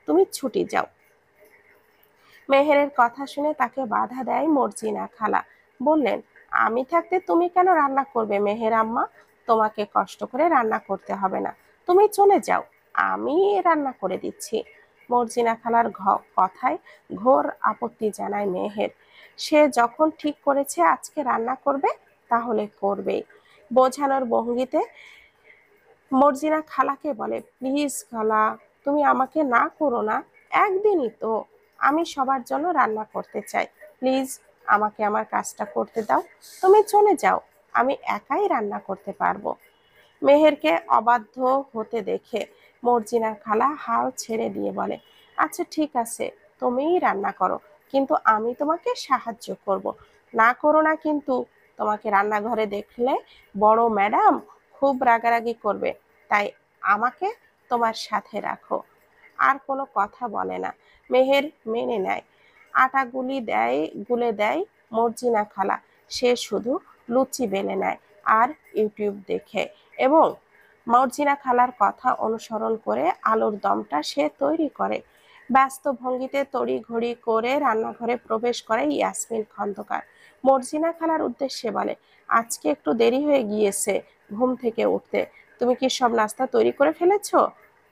তুমি ছুটি যাও। মেহেরের কথা শুনে তাকে বাধা দেয় মর্জিনা খালা। বললেন, আমি থাকতে তুমি কেন রান্না করবে মেহের আম্মা? তোমাকে কষ্ট করে রান্না করতে হবে না, তুমি চলে যাও, আমি রান্না করে দিচ্ছি। মর্জিনা খালার কথায় ঘোর আপত্তি জানায় মেহের। সে যখন ঠিক করেছে আজকে রান্না করবে তাহলে করবেই। বোঝানোর ভঙ্গিতে মর্জিনা খালাকে বলে, প্লিজ খালা, তুমি আমাকে না করো না, একদিনই তো। আমি সবার জন্য রান্না করতে চাই, প্লিজ আমাকে আমার কাজটা করতে দাও, তুমি চলে যাও, আমি একাই রান্না করতে পারবো। মেহেরকে অবাধ্য হতে দেখে মর্জিনা খালা হাল ছেড়ে দিয়ে বলে, আচ্ছা ঠিক আছে, তুমিই রান্না করো, কিন্তু আমি তোমাকে সাহায্য করব। না করো না কিন্তু, তোমাকে রান্নাঘরে দেখলে বড় ম্যাডাম খুব রাগারাগি করবে, তাই আমাকে তোমার সাথে রাখো। আর কোনো কথা বলে না। মেহের মেনে নেয়। আটা গুলে দেয় মর্জিনা খালা। সে শুধু লুচি বেলে নেয় আর ইউটিউব দেখে এবং মর্জিনা খালার কথা অনুসরণ করে আলুর দমটা সে তৈরি করে। ব্যস্ত ভঙ্গিতে তড়িঘড়ি করে রান্নাঘরে প্রবেশ করে ইয়াসমিন খন্দকার। মর্জিনা খালার উদ্দেশ্যে বলে, আজকে একটু দেরি হয়ে গিয়েছে ঘুম থেকে উঠতে, তুমি কি সব নাস্তা তৈরি করে ফেলেছো?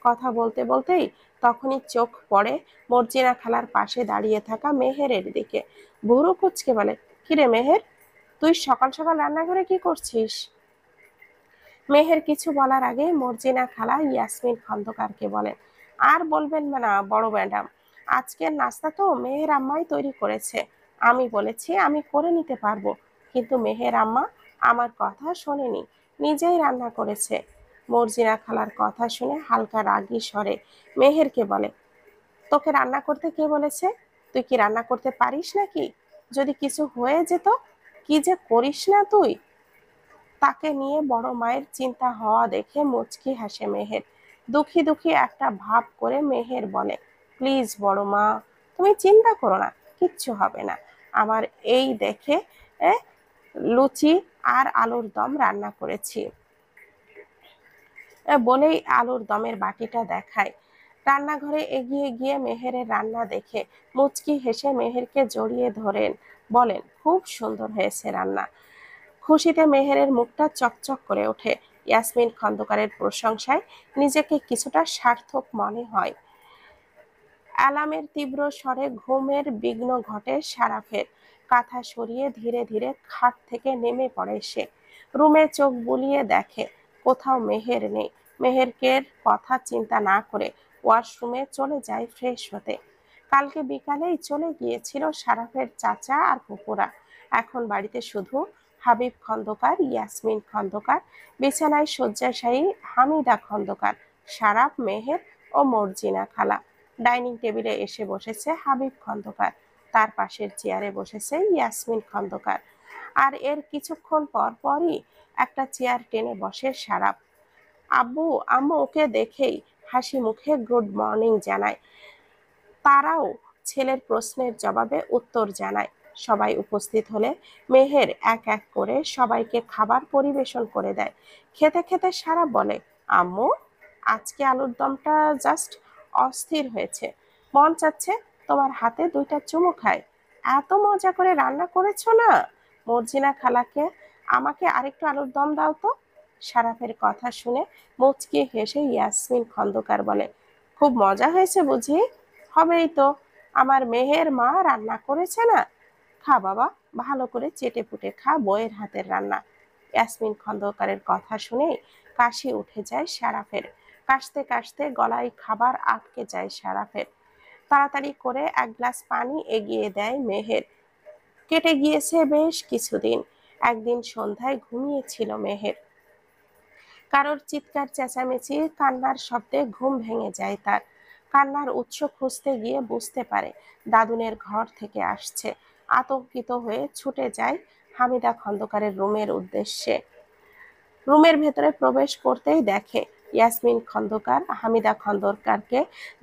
কথা বলতে বলতেই তখনই চোখ পড়ে মর্জিনা খালার পাশে দাঁড়িয়ে থাকা মেহেরের দিকে। ভুরু কুচকে বলে, কিরে মেহের, তুই সকাল সকাল রান্নাঘরে কি করছিস? মেহের কিছু বলার আগে মর্জিনা খালা ইয়াসমিন খন্দকারকে বলেন, আর বলবেন না বড় ম্যাডাম, আজকের নাস্তা তো মেহের আম্মাই তৈরি করেছে। আমি বলেছি আমি করে নিতে পারবো, কিন্তু মেহের আম্মা আমার কথা শোনেনি, নিজেই রান্না করেছে। মর্জিনা খালার কথা শুনে হালকা রাগী স্বরে মেহেরকে বলে, তোকে রান্না করতে কে বলেছে? তুই কি রান্না করতে পারিস নাকি? যদি কিছু হয়ে যেত, কি যে করিস না তুই। তাকে নিয়ে বড় মায়ের চিন্তা হওয়া দেখে মুচকি হাসে মেহের। দুঃখী দুঃখী একটা ভাব করে মেহের বলে, প্লিজ বড় মা, তুমি চিন্তা করো না, কিচ্ছু হবে না। আমার এই দেখে এ, লুচি আর আলুর দম রান্না করেছি। বলেই আলুর দমের বাটিটা দেখায়। রান্নাঘরে এগিয়ে গিয়ে মেহেরের রান্না দেখে মুচকি হেসে মেহেরকে জড়িয়ে ধরেন, বলেন, খুব সুন্দর হয়েছে রান্না। খুশিতে মেহেরের মুখটা চকচক করে ওঠে। ইয়াসমিন খন্দকারের প্রশংসায় নিজেকে কিছুটা সার্থক মনে হয়। অ্যালার্মের তীব্র স্বরে ঘুমের বিঘ্ন ঘটে সারাফের। কাঁথা সরিয়ে ধীরে ধীরে খাট থেকে নেমে পড়ে সে। রুমে চোখ বুলিয়ে দেখে কোথাও মেহের নেই। মেহেরকের কথা চিন্তা না করে ওয়াশরুমে চলে যায় ফ্রেশ হতে। কালকে বিকালেই চলে গিয়েছিল সারাফের চাচা আর ফুপুরা। এখন বাড়িতে শুধু হাবিব খন্দকার, ইয়াসমিন খন্দকার, বিছানায় শয্যাশায়ী হামিদা খন্দকার, সারাফ, মেহের ও মর্জিনা খালা। ডাইনিং টেবিলে এসে বসেছে হাবিব খন্দকার, তার পাশের চেয়ারে বসেছে ইয়াসমিন খন্দকার, আর এর কিছুক্ষণ পর পরই একটা চেয়ার টেনে বসে সারাফ। আব্বু আম্মু ওকে দেখেই হাসি মুখে গুড মর্নিং জানায়। তারাও ছেলের প্রশ্নের জবাবে উত্তর জানায়। সবাই উপস্থিত হলে মেহের এক এক করে সবাইকে খাবার পরিবেশন করে দেয়। খেতে খেতে সারা বলে, আম্মু, আজকে আলুর দমটা জাস্ট অস্থির হয়েছে, মন চাচ্ছে তোমার হাতে দুইটা চুমু খাই, এত মজা করে রান্না করেছো না। মর্জিনা খালাকে আমাকে আরেকটু আলুর দম দাও তো। সারাফের কথা শুনে মুচকি হেসে ইয়াসমিন খন্দকার বলে, খুব মজা হয়েছে বুঝি? হবেই তো, আমার মেহের মা রান্না করেছে না। খা বাবা, ভালো করে চেটে পুটে খা বউয়ের হাতের রান্না। ইয়াসমিন খন্দকারের কথা শুনে কাশি উঠে যায় সারাফের। কাশতে কাশতে গলায় খাবার আটকে যায় সারাফের। তাড়াতাড়ি করে এক গ্লাস পানি এগিয়ে দেয় মেহের। কেটে গিয়েছে বেশ কিছুদিন। একদিন সন্ধ্যায় ঘুমিয়েছিল মেহের। কারোর চিৎকার চেঁচামেচি কান্নার শব্দে ঘুম ভেঙে যায় তার। কান্নার উৎস খুঁজতে গিয়ে বুঝতে পারে দাদুনের ঘর থেকে আসছে। আতঙ্কিত হয়ে ছুটে যায় হামিদা খন্দকারের রুমের উদ্দেশ্যে। রুমের ভেতরে প্রবেশ করতেই দেখে ইয়াসমিন খন্দকার হামিদা খন্দকারকে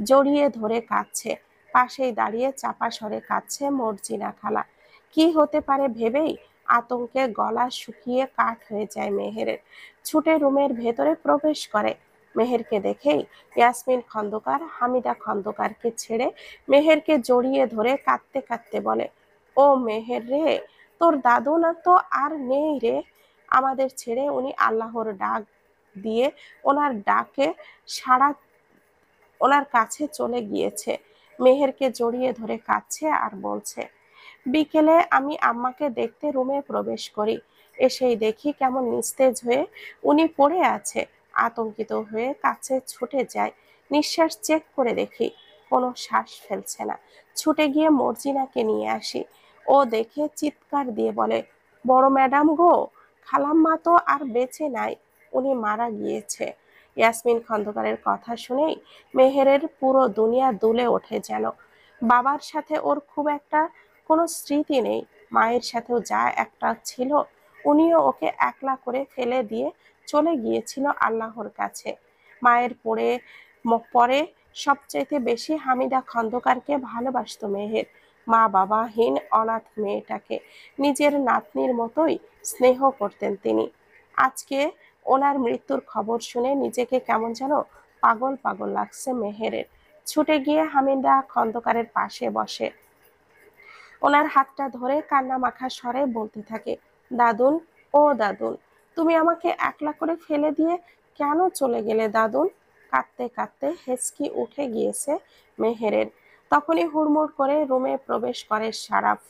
জড়িয়ে ধরে কাঁদছে। পাশেই দাঁড়িয়ে চাপা স্বরে কাঁদছে মর্জিনা খালা। কি হতে পারে ভেবেই আতঙ্কে গলা শুকিয়ে কাঠ হয়ে যায় মেহেরের। ছুটে রুমের ভেতরে প্রবেশ করে। মেহেরকে দেখেই ইয়াসমিন খন্দকার হামিদা খন্দকারকে ছেড়ে মেহেরকে জড়িয়ে ধরে কাঁদতে কাঁদতে বলে, ও মেহের রে, তোর দাদু না তো আর নেই রে, আমাদের ছেড়ে উনি আল্লাহর ডাক দিয়ে ওনার ডাকে সাড়া ওনার কাছে চলে গিয়েছে। মেহেরকে জড়িয়ে ধরে কাঁদছে আর বলছে, বিকেলে আমি আম্মাকে দেখতে রুমে প্রবেশ করি, এসেই দেখি কেমন নিস্তেজ হয়ে উনি পড়ে আছে। আতঙ্কিত হয়ে কাছে ছুটে যায়, নিঃশ্বাস চেক করে দেখি কোনো শ্বাস ফেলছে না। ছুটে গিয়ে মর্জিনাকে নিয়ে আসি। ও দেখে চিৎকার দিয়ে বলে, বড় ম্যাডাম গো, খালাম্মা তো আর বেঁচে নাই, উনি মারা গিয়েছে। ইয়াসমিন খন্দকারের কথা শুনেই মেহেরের পুরো দুনিয়া দুলে ওঠে যেন। বাবার সাথে ওর খুব একটা কোনো স্মৃতি নেই, মায়ের সাথেও যা একটা ছিল উনিও ওকে একলা করে ফেলে দিয়ে চলে গিয়েছিল আল্লাহর কাছে। মায়ের পরে সবচাইতে বেশি হামিদা খন্দকারকে ভালোবাসতো মেহের। মা বাবাহীন অনাথ মেয়েটাকে নিজের নাতনির মতোই স্নেহ করতেন তিনি। আজকে ওনার মৃত্যুর খবর শুনে নিজেকে কেমন যেন পাগল পাগল লাগছে মেহেরের। ছুটে গিয়ে হামিদা খন্দকারের পাশে বসে ওনার হাতটা ধরে কান্না মাখা স্বরে বলতে থাকে, দাদুন, ও দাদুন, তুমি আমাকে একলা করে ফেলে দিয়ে কেন চলে গেলে দাদুন? কাঁদতে কাঁদতে হেঁচকি উঠে গিয়েছে মেহেরের। তখনই হুড়মুড় করে রুমে প্রবেশ করে সারাফ।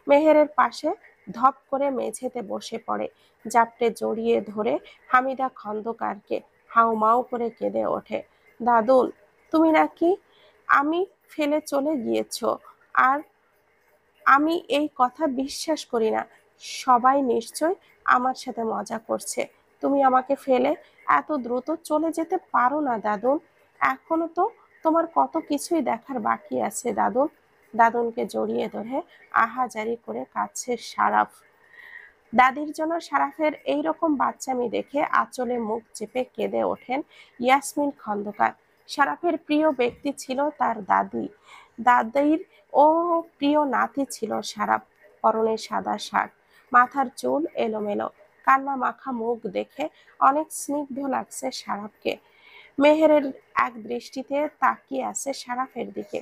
মেহেরের পাশে ধপ করে মেঝেতে বসে পড়ে, জাপটে জড়িয়ে ধরে হামিদা খন্দকারকে হাউমাউ করে কেঁদে ওঠে, দাদুন, তুমি নাকি আমি ফেলে চলে গিয়েছো, আর আমি এই কথা বিশ্বাস করি না। সবাই নিশ্চয় আমার সাথে মজা করছে। তুমি আমাকে ফেলে এত দ্রুত চলে যেতে পারো না দাদুন। এখনো তো তোমার কত কিছুই দেখার বাকি আছে দাদুন। দাদুনকে জড়িয়ে ধরে আহাজারি করে কাঁদছে সারাফ। দাদির জন্য সারাফের এই রকম বাচ্চামি দেখে আঁচলে মুখ চেপে কেঁদে ওঠেন ইয়াসমিন খন্দকার। সারাফের প্রিয় ব্যক্তি ছিল তার দাদি। দাদির ও প্রিয় নাতি ছিল সারাফ। পরনে সাদা শার্ট, মাথার চুল এলোমেলো, কান্না মাখা মুখ দেখে অনেক স্নিগ্ধ লাগছে সারাফকে। মেহেরের এক দৃষ্টিতে তাকিয়ে আছে সারাফের দিকে।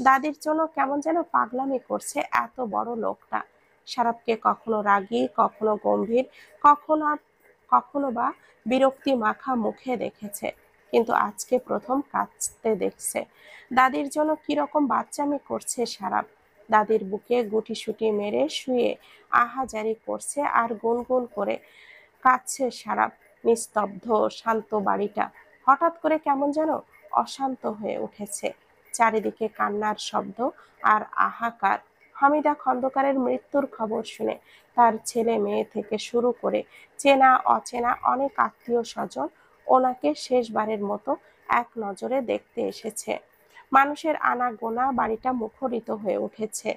দাদির জন্য কেমন যেন পাগলামি করছে এত বড় লোকটা। সারাফকে কখনো রাগী, কখনো গম্ভীর, কখনো কখনো বা বিরক্তি মাখা মুখে দেখেছে, কিন্তু আজকে প্রথম কাঁদতে দেখছে। দাদির জন্য কিরকম বাচ্চামি করছে সারাফ। দাদির বুকে গুটিসুটি মেরে শুয়ে আহাজারি করছে আর গুনগুন করে কাঁদছে সারাফ। নিস্তব্ধ শান্ত বাড়িটা হঠাৎ করে কেমন যেন অশান্ত হয়ে উঠেছে। চারিদিকে কান্নার শব্দ আর হাহাকার। হামিদা খন্দকারের মৃত্যুর খবর শুনে তার ছেলে মেয়ে থেকে শুরু করে চেনা অচেনা অনেক আত্মীয় স্বজন ওনাকে শেষবারের মতো এক নজরে দেখতে এসেছে। মানুষের আনাগোনা বাড়িটা মুখরিত হয়ে উঠেছে।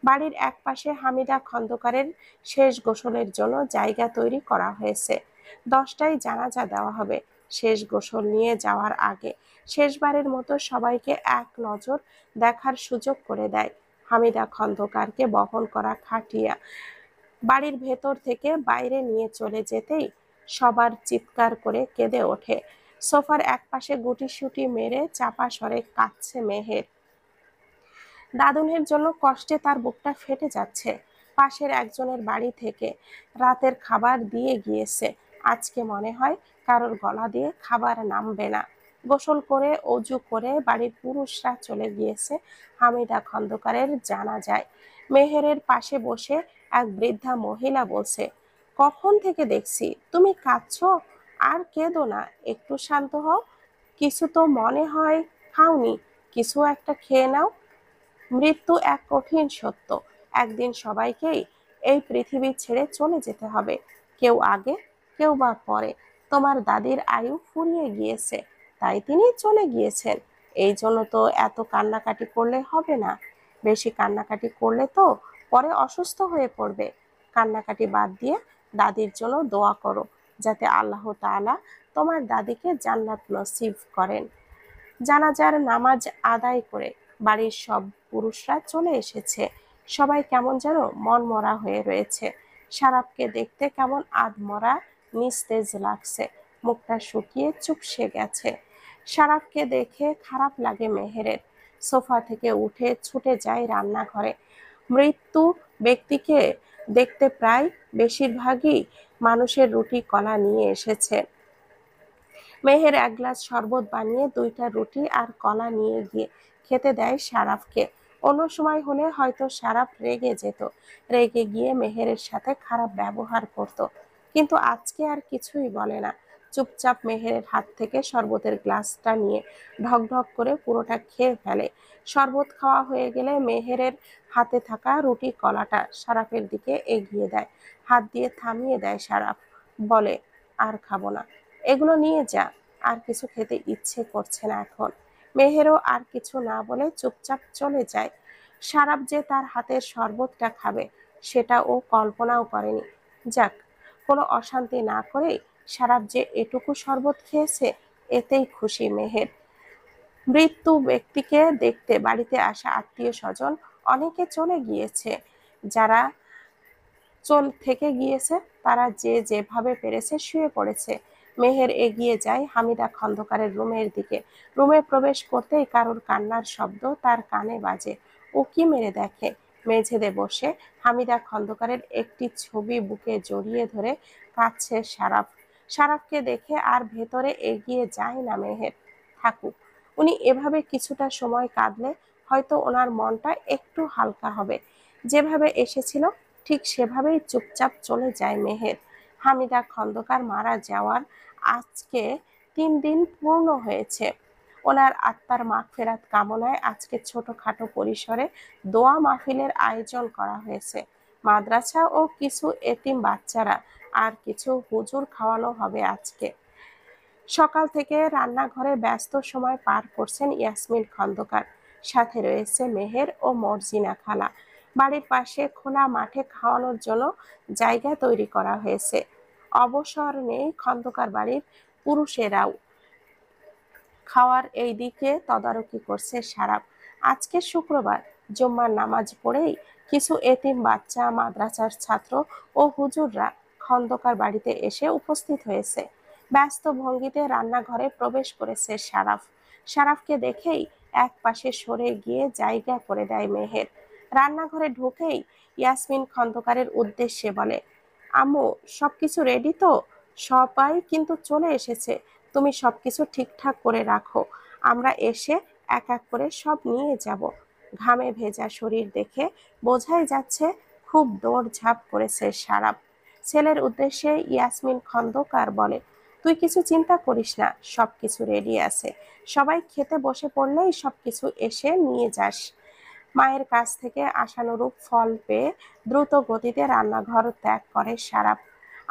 বাড়ির একপাশে হামিদা খন্দকারের শেষ গোসলের জন্য জায়গা তৈরি করা হয়েছে। 10টায় জানাজা দেওয়া হবে। শেষ গোসল নিয়ে যাওয়ার আগে শেষবারের মতো সবাইকে এক নজর দেখার সুযোগ করে দেয়। হামিদা খন্দকারকে বহন করা খাটিয়া বাড়ির ভেতর থেকে বাইরে নিয়ে চলে যেতেই সবার চিৎকার করে কেঁদে ওঠে। সোফার একপাশে গুটিসুটি মেরে চাপা স্বরে কাঁদছে মেহের। দাদুনের জন্য কষ্টে তার বুকটা ফেটে যাচ্ছে। পাশের একজনের বাড়ি থেকে রাতের খাবার দিয়ে গিয়েছে। আজকে মনে হয় কারোর গলা দিয়ে খাবার নামবে না। গোসল করে অজু করে বাড়ির পুরুষরা চলে গিয়েছে হামিদা খন্দকারের জানাজায়। মেহেরের পাশে বসে এক বৃদ্ধা মহিলা বলছে, কখন থেকে দেখছি তুমি কাঁদছো, আর কেঁদো না, একটু শান্ত হও। কিছু তো মনে হয় খাওনি, কিছু একটা খেয়ে নাও। মৃত্যু এক কঠিন সত্য। একদিন সবাইকেই এই পৃথিবী ছেড়ে চলে যেতে হবে, কেউ আগে, কেউ বা পরে। তোমার দাদির আয়ু ফুরিয়ে গিয়েছে, তাই তিনি চলে গিয়েছেন। এই জন্য তো এত কান্নাকাটি করলে হবে না। বেশি কান্নাকাটি করলে তো পরে অসুস্থ হয়ে পড়বে। কান্নাকাটি বাদ দিয়ে দাদির জন্য দোয়া করো, যাতে আল্লাহ তাআলা তোমার দাদিকে জান্নাত নসিব করেন। জানাজার নামাজ আদায় করে বাড়ির সব পুরুষরা চলে এসেছে। সবাই কেমন যেন মনমরা হয়ে রয়েছে। সারাফকে দেখতে কেমন আধমরা নিস্তেজ লাগছে, মুখটা শুকিয়ে চুপসে গেছে। সারাফকে দেখে খারাপ লাগে মেহেরের। সোফা থেকে উঠে ছুটে যায় রান্নাঘরে। মৃত্যু ব্যক্তিকে দেখতে প্রায় বেশিরভাগই মানুষের রুটি কলা নিয়ে এসেছে। মেহের এক গ্লাস শরবত বানিয়ে 2টা রুটি আর কলা নিয়ে গিয়ে খেতে দেয় সারাফকে। অন্য সময় হলে হয়তো সারাফ রেগে যেত, রেগে গিয়ে মেহেরের সাথে খারাপ ব্যবহার করত, কিন্তু আজকে আর কিছুই বলে না। চুপচাপ মেহেরের হাত থেকে শরবতের গ্লাসটা নিয়ে ঢকঢক করে পুরোটা খেয়ে ফেলে। শরবত খাওয়া হয়ে গেলে মেহেরের হাতে থাকা রুটি কলাটা সারাফের দিকে এগিয়ে দেয়, হাত দিয়ে থামিয়ে দেয় সারাফ। বলে, আর খাবো না, এগুলো নিয়ে যা, আর কিছু খেতে ইচ্ছে করছে না এখন। মেহেরও আর কিছু না বলে চুপচাপ চলে যায়। সারাফ যে তার হাতের শরবতটা খাবে সেটা ও কল্পনাও করেনি। যাক, কোনো অশান্তি না করেই সারাফ যে এটুকু শরবত খেয়েছে, এতেই খুশি মেহের। মৃত্যু ব্যক্তিকে দেখতে বাড়িতে আসা আত্মীয় স্বজন অনেকে চলে গিয়েছে। যারা থেকে গিয়েছে তারা যে যেভাবে পেরেছে শুয়ে পড়েছে। মেহের এগিয়ে যায় হামিদা খন্দকারের রুমের দিকে। রুমে প্রবেশ করতেই কারোর কান্নার শব্দ তার কানে বাজে। উকি মেরে দেখে মেঝেতে বসে হামিদা খন্দকারের একটি ছবি বুকে জড়িয়ে ধরে কাঁদছে সারাফ। সারাফকে দেখে আর ভেতরে এগিয়ে যায় না মেহের। থাকুক, উনি এভাবে কিছুটা সময় কাঁদলে হয়তো ওনার মনটা একটু হালকা হবে। যেভাবে এসেছিল ঠিক সেভাবেই চুপচাপ চলে যায় মেহের। হামিদা খন্দকার মারা যাওয়ার আজকে 3 দিন পূর্ণ হয়েছে। ওনার আত্মার মাগফিরাত কামনায় আজকে ছোটখাটো পরিসরে দোয়া মাহফিলের আয়োজন করা হয়েছে। মাদ্রাসা ও কিছু এতিম বাচ্চারা আর কিছু হুজুর খাওয়ানো হবে আজকে। সকাল থেকে রান্নাঘরে ব্যস্ত সময় পার করছেন ইয়াসমিন খন্দকার। সাথে রয়েছে মেহের ও মর্জিনা খালা। বাড়ির পাশে খোলা মাঠে খাওয়ানোর জন্য জায়গা তৈরি করা হয়েছে। অবসর নেই খন্দকার বাড়ির পুরুষেরাও। খাওয়ার এই দিকে তদারকি করছে সারাফ। আজকে শুক্রবার, জুম্মার নামাজ পড়েই কিছু এতিম বাচ্চা, মাদ্রাসার ছাত্র ও হুজুররা খন্দকার বাড়িতে এসে উপস্থিত হয়েছে। ব্যস্ত ভঙ্গিতে রান্নাঘরে প্রবেশ করেছে সারাফ। সারাফকে দেখেই এক পাশে সরে গিয়ে জায়গা করে দেয় মেহের। রান্নাঘরে ঢুকেই ইয়াসমিন খন্দকারের উদ্দেশ্যে বলে, আম্মু, সবকিছু রেডি তো? সবাই কিন্তু চলে এসেছে। তুমি সবকিছু ঠিকঠাক করে রাখো, আমরা এসে এক এক করে সব নিয়ে যাব। ঘামে ভেজা শরীর দেখে বোঝাই যাচ্ছে খুব দৌড়ঝাঁপ করেছে সারাফ। ছেলের উদ্দেশ্যে ইয়াসমিন খন্দকার বলে, তুই কিছু চিন্তা করিস না, সবকিছু রেডি আছে। সবাই খেতে বসে পড়লেই সবকিছু এসে নিয়ে যাস। মায়ের কাছ থেকে আশানুরূপ ফল পেয়ে দ্রুত গতিতে রান্নাঘর ত্যাগ করে সারাফ।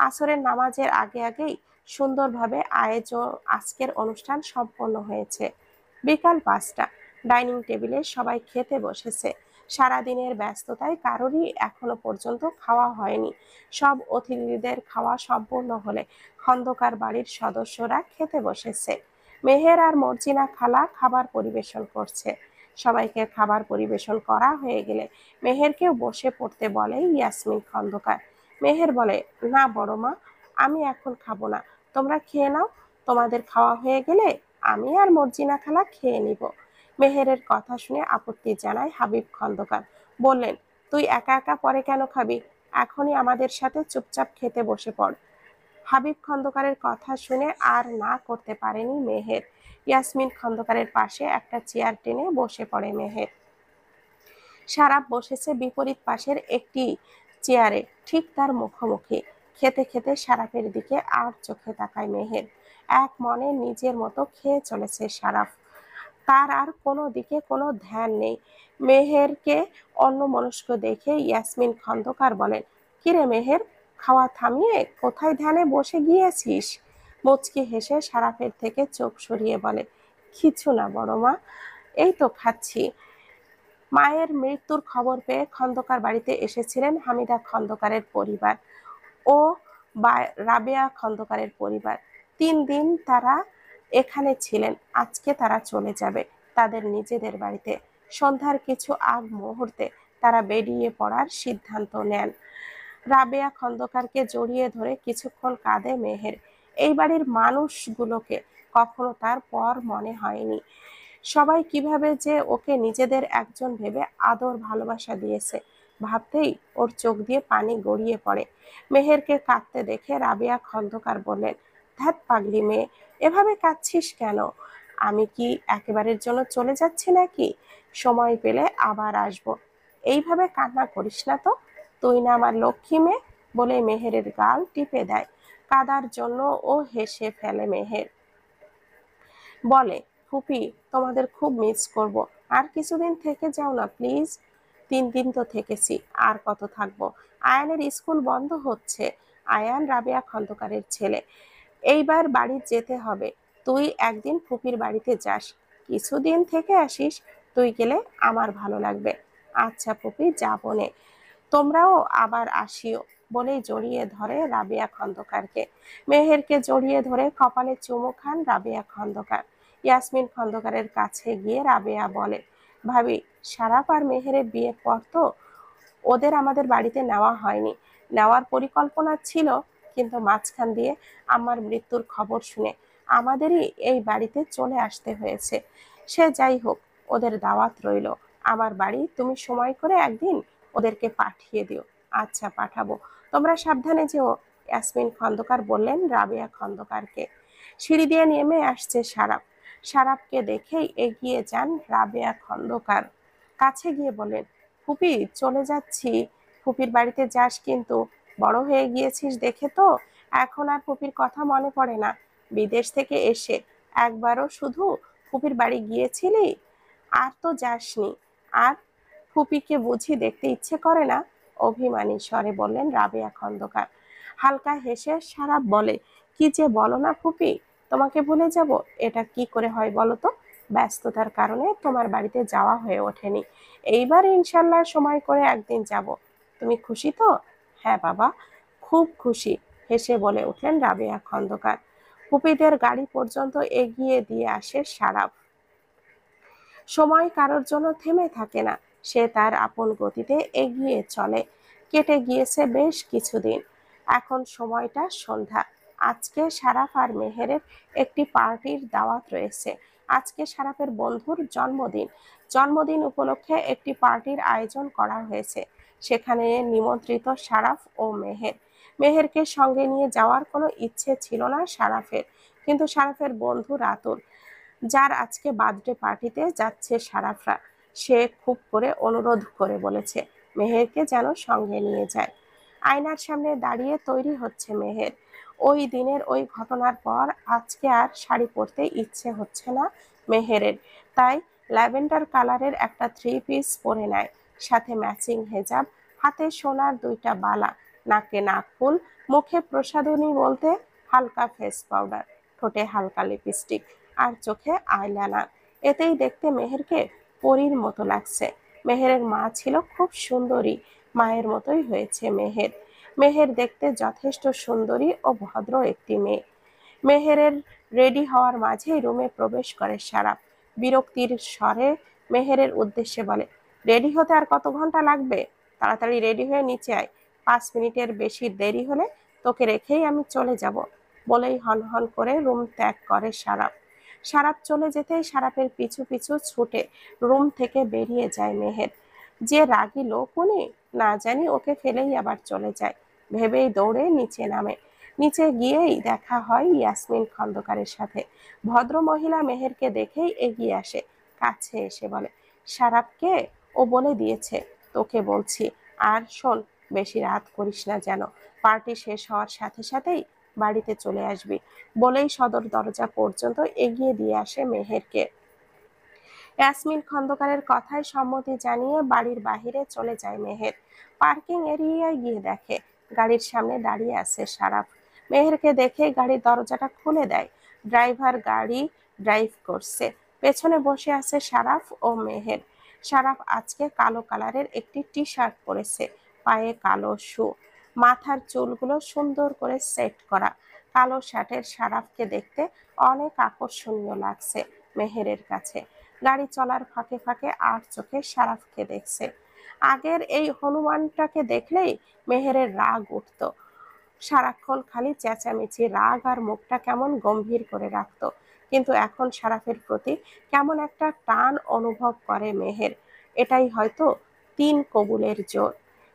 আসরের নামাজের আগে আগেই সুন্দরভাবে আজকের অনুষ্ঠান সম্পন্ন হয়েছে। বিকাল 5টা, ডাইনিং টেবিলে সবাই খেতে বসেছে। সারাদিনের ব্যস্ততায় কারোরই এখনো পর্যন্ত খাওয়া হয়নি। সব অতিথিদের খাওয়া সম্পূর্ণ হলে খন্দকার বাড়ির সদস্যরা খেতে বসেছে। মেহের আর মর্জিনা খালা খাবার পরিবেশন করছে। সবাইকে খাবার পরিবেশন করা হয়ে গেলে মেহেরকেও বসে পড়তে বলে ইয়াসমিন খন্দকার। মেহের বলে, না বড় মা, আমি এখন খাবো না, তোমরা খেয়ে নাও। তোমাদের খাওয়া হয়ে গেলে আমি আর মর্জিনা খালা খেয়ে নিব। মেহেরের কথা শুনে আপত্তি জানায় হাবিব খন্দকার। বললেন, তুই একা একা পরে কেন খাবি? এখনই আমাদের সাথে চুপচাপ খেতে বসে পড়। হাবিব খন্দকারের কথা শুনে আর না করতে পারেনি মেহের। ইয়াসমিন খন্দকারের পাশে একটা চেয়ার টেনে বসে পড়ে মেহের। সারাফ বসেছে বিপরীত পাশের একটি চেয়ারে, ঠিক তার মুখোমুখি। খেতে খেতে সারাফের দিকে আর চোখে তাকায় মেহের। এক মনে নিজের মতো খেয়ে চলেছে সারাফ। তার আর কোনো দিকে কোনো ধ্যান নেই। মেহেরকে অন্যমনস্ক দেখে ইয়াসমিন খন্দকার বলেন, কিরে মেহের, খাওয়া থামিয়ে কোথায় ধ্যানে বসে গিয়েছিস? মুচকি হেসে সারাফের থেকে চোখ সরিয়ে বলে, কিছু না বড় মা, এই তো খাচ্ছি। মায়ের মৃত্যুর খবর পেয়ে খন্দকার বাড়িতে এসেছিলেন হামিদা খন্দকারের পরিবার ও রাবেয়া খন্দকারের পরিবার। 3 দিন তারা এখানে ছিলেন। আজকে তারা চলে যাবে তাদের নিজেদের বাড়িতে। সন্ধ্যার কিছু আগ মুহূর্তে তারা বেরিয়ে পড়ার সিদ্ধান্ত নেন। রাবেয়া খন্দকারকে জড়িয়ে ধরে কিছুক্ষণ কাঁদে মেহের। এই বাড়ির মানুষগুলোকে কখনো তার পর মনে হয়নি। সবাই কিভাবে যে ওকে নিজেদের একজন ভেবে আদর ভালোবাসা দিয়েছে, ভাবতেই ওর চোখ দিয়ে পানি গড়িয়ে পড়ে। মেহেরকে কাঁদতে দেখে রাবেয়া খন্দকার বললেন, ধ্যাত পাগলি মেয়ে, এভাবে কাঁদছিস কেন? আমি কি একেবারের জন্য চলে যাচ্ছি নাকি? সময় পেলে আবার আসবো। এইভাবে কান্না করিস না তো, তুই না আমার লক্ষ্মী মেয়ে। বলে মেহেরের গাল টিপে দেয়। কাদার জন্য ও হেসে ফেলে মেহের। বলে, ফুপি, তোমাদের খুব মিস করব, আর কিছুদিন থেকে যাও না প্লিজ। 3 দিন তো থেকেছি, আর কত থাকবো? আয়ানের স্কুল বন্ধ হচ্ছে। আয়ান রাবেয়া খন্দকারের ছেলে। এইবার বাড়ি যেতে হবে। তুই একদিন ফুপির বাড়িতে যাস, কিছুদিন থেকে আসিস। তুই গেলে আমার ভালো লাগবে। আচ্ছা ফুপি, যাবো নে, তোমরাও আবার আসিও। বলেই জড়িয়ে ধরে রাবেয়া খন্দকারকে। মেহেরকে জড়িয়ে ধরে কপালে চুমু খান রাবেয়া খন্দকার। ইয়াসমিন খন্দকারের কাছে গিয়ে রাবেয়া বলে, ভাবি, সারাফ আর মেহেরের বিয়ের পর তো ওদের আমাদের বাড়িতে নেওয়া হয়নি। নেওয়ার পরিকল্পনা ছিল, কিন্তু মাঝখান দিয়ে আমার মৃত্যুর খবর শুনে আমাদেরই এই বাড়িতে চলে আসতে হয়েছে। সে যাই হোক, ওদের দাওয়াত রইল আমার বাড়ি। তুমি সময় করে একদিন ওদেরকে পাঠিয়ে দিও। আচ্ছা, পাঠাবো। তোমরা সাবধানে যেও, ইয়াসমিন খন্দকার বললেন রাবেয়া খন্দকারকে। সিঁড়ি দিয়ে নেমে আসছে সারাফ। সারাফকে দেখেই এগিয়ে যান রাবেয়া খন্দকার। কাছে গিয়ে বলেন, ফুপি, চলে যাচ্ছি। ফুপির বাড়িতে যাস কিন্তু, বড় হয়ে গিয়েছিস দেখে তো এখন আর ফুপির কথা মনে পড়ে না। বিদেশ থেকে এসে একবারও শুধু ফুপির বাড়ি গিয়েছিলি, আর তো যাসনি। আর ফুপিকে বুঝি দেখতে ইচ্ছে করে না? অভিমানী স্বরে বললেন রাবেয়া খন্দকার। হালকা হেসে সারাফ বলে, কি যে বলো না ফুপি, তোমাকে ভুলে যাব? এটা কি করে হয় বলো তো? ব্যস্ততার কারণে তোমার বাড়িতে যাওয়া হয়ে ওঠেনি। এইবার ইনশাল্লাহ সময় করে একদিন যাব। তুমি খুশি তো? হ্যাঁ বাবা, খুব খুশি, হেসে বলে উঠলেন রাবেয়া খন্দকার। ফুপিদের গাড়ি পর্যন্ত এগিয়ে দিয়ে আসে সারাফ। সময় কারোর জন্য থেমে থাকে না, সে তার আপন গতিতে এগিয়ে চলে। কেটে গিয়েছে বেশ কিছুদিন। এখন সময়টা সন্ধ্যা। আজকে সারাফ আর মেহেরের একটি পার্টির দাওয়াত রয়েছে। আজকে সারাফের বন্ধুর জন্মদিন। জন্মদিন উপলক্ষে একটি পার্টির আয়োজন করা হয়েছে। সেখানে নিমন্ত্রিত সারাফ ও মেহের। মেহেরকে সঙ্গে নিয়ে যাওয়ার কোনো ইচ্ছে ছিল না সারাফের, কিন্তু সারাফের বন্ধু রাতুল, যার আজকে বার্থডে পার্টিতে যাচ্ছে সারাফরা, সে খুব করে অনুরোধ করে বলেছে মেহেরকে যেন সঙ্গে নিয়ে যায়। আয়নার সামনে দাঁড়িয়ে তৈরি হচ্ছে মেহের। ওই দিনের ওই ঘটনার পর আজকে আর শাড়ি পরতে ইচ্ছে হচ্ছে না মেহেরের। তাই ল্যাভেন্ডার কালারের একটা 3 পিস পরে নেয়, সাথে ম্যাচিং হেজাব, হাতে সোনার 2টা বালা, নাকে নাকফুল, মুখে প্রসাধনী বলতে হালকা ফেস পাউডার, ঠোঁটে হালকা লিপস্টিক, আর চোখে আইলানা। এতেই দেখতে মেহেরকে পরীর মতো লাগছে। মেহেরের মা ছিল খুব সুন্দরী, মায়ের মতোই হয়েছে মেহের। মেহের দেখতে যথেষ্ট সুন্দরী ও ভদ্র একটি মেয়ে। মেহেরের রেডি হওয়ার মাঝেই রুমে প্রবেশ করে সারাফ। বিরক্তির স্বরে মেহেরের উদ্দেশ্যে বলে, রেডি হতে আর কত ঘন্টা লাগবে? তাড়াতাড়ি রেডি হয়ে নিচে আয়। 5 মিনিটের বেশি দেরি হলে তোকে রেখেই আমি চলে যাব। বলেই হনহন করে রুম ত্যাগ করে সারাফ। সারাফ চলে যেতেই সারাফের পিছু পিছু ছুটে রুম থেকে বেরিয়ে যায় মেহের। যে রাগী লোক উনি, না জানি ওকে ফেলেই আবার চলে যায় ভেবেই দৌড়ে নিচে নামে। নিচে গিয়েই দেখা হয় ইয়াসমিন খন্দকারের সাথে। ভদ্র মহিলা মেহেরকে দেখেই এগিয়ে আসে, কাছে এসে বলে, সারাফকে ও বলে দিয়েছে তোকে বলছি। আর শোন, বেশি রাত করিস না যেন, পার্টি শেষ হওয়ার সাথে সাথেই বাড়িতে চলে আসবি। বলেই সদর দরজা পর্যন্ত এগিয়ে দিয়ে আসে মেহেরকে। ইয়াসমিন খন্দকারের কথায় সম্মতি জানিয়ে বাড়ির বাহিরে চলে যায় মেহের। পার্কিং এরিয়ায় গিয়ে দেখে গাড়ির সামনে দাঁড়িয়ে আছে সারাফ। মেহেরকে দেখে গাড়ির দরজাটা খুলে দেয়। ড্রাইভার গাড়ি ড্রাইভ করছে। পেছনে বসে আছে সারাফ ও মেহের। সারাফ আজকে কালো কালারের একটি টি-শার্ট পরেছে, পায়ে কালো শু, মাথার চুলগুলো সুন্দর করে সেট করা। কালো শার্টের সারাফকে দেখতে অনেক আকর্ষণীয় লাগছে মেহেরের কাছে। গাড়ি চলার ফাঁকে ফাঁকে আর চোখে সারাফকে দেখছে। আগের এই হনুমানটাকে দেখলেই মেহেরের রাগ উঠত। সারাক্ষণ খালি চেঁচামেচি, রাগ, আর মুখটা কেমন গম্ভীর করে রাখতো। কিন্তু এখন সারাফের প্রতি কেমন একটা টান অনুভব করে মেহের। এটাই হয়তো 3 কবুলের জোর।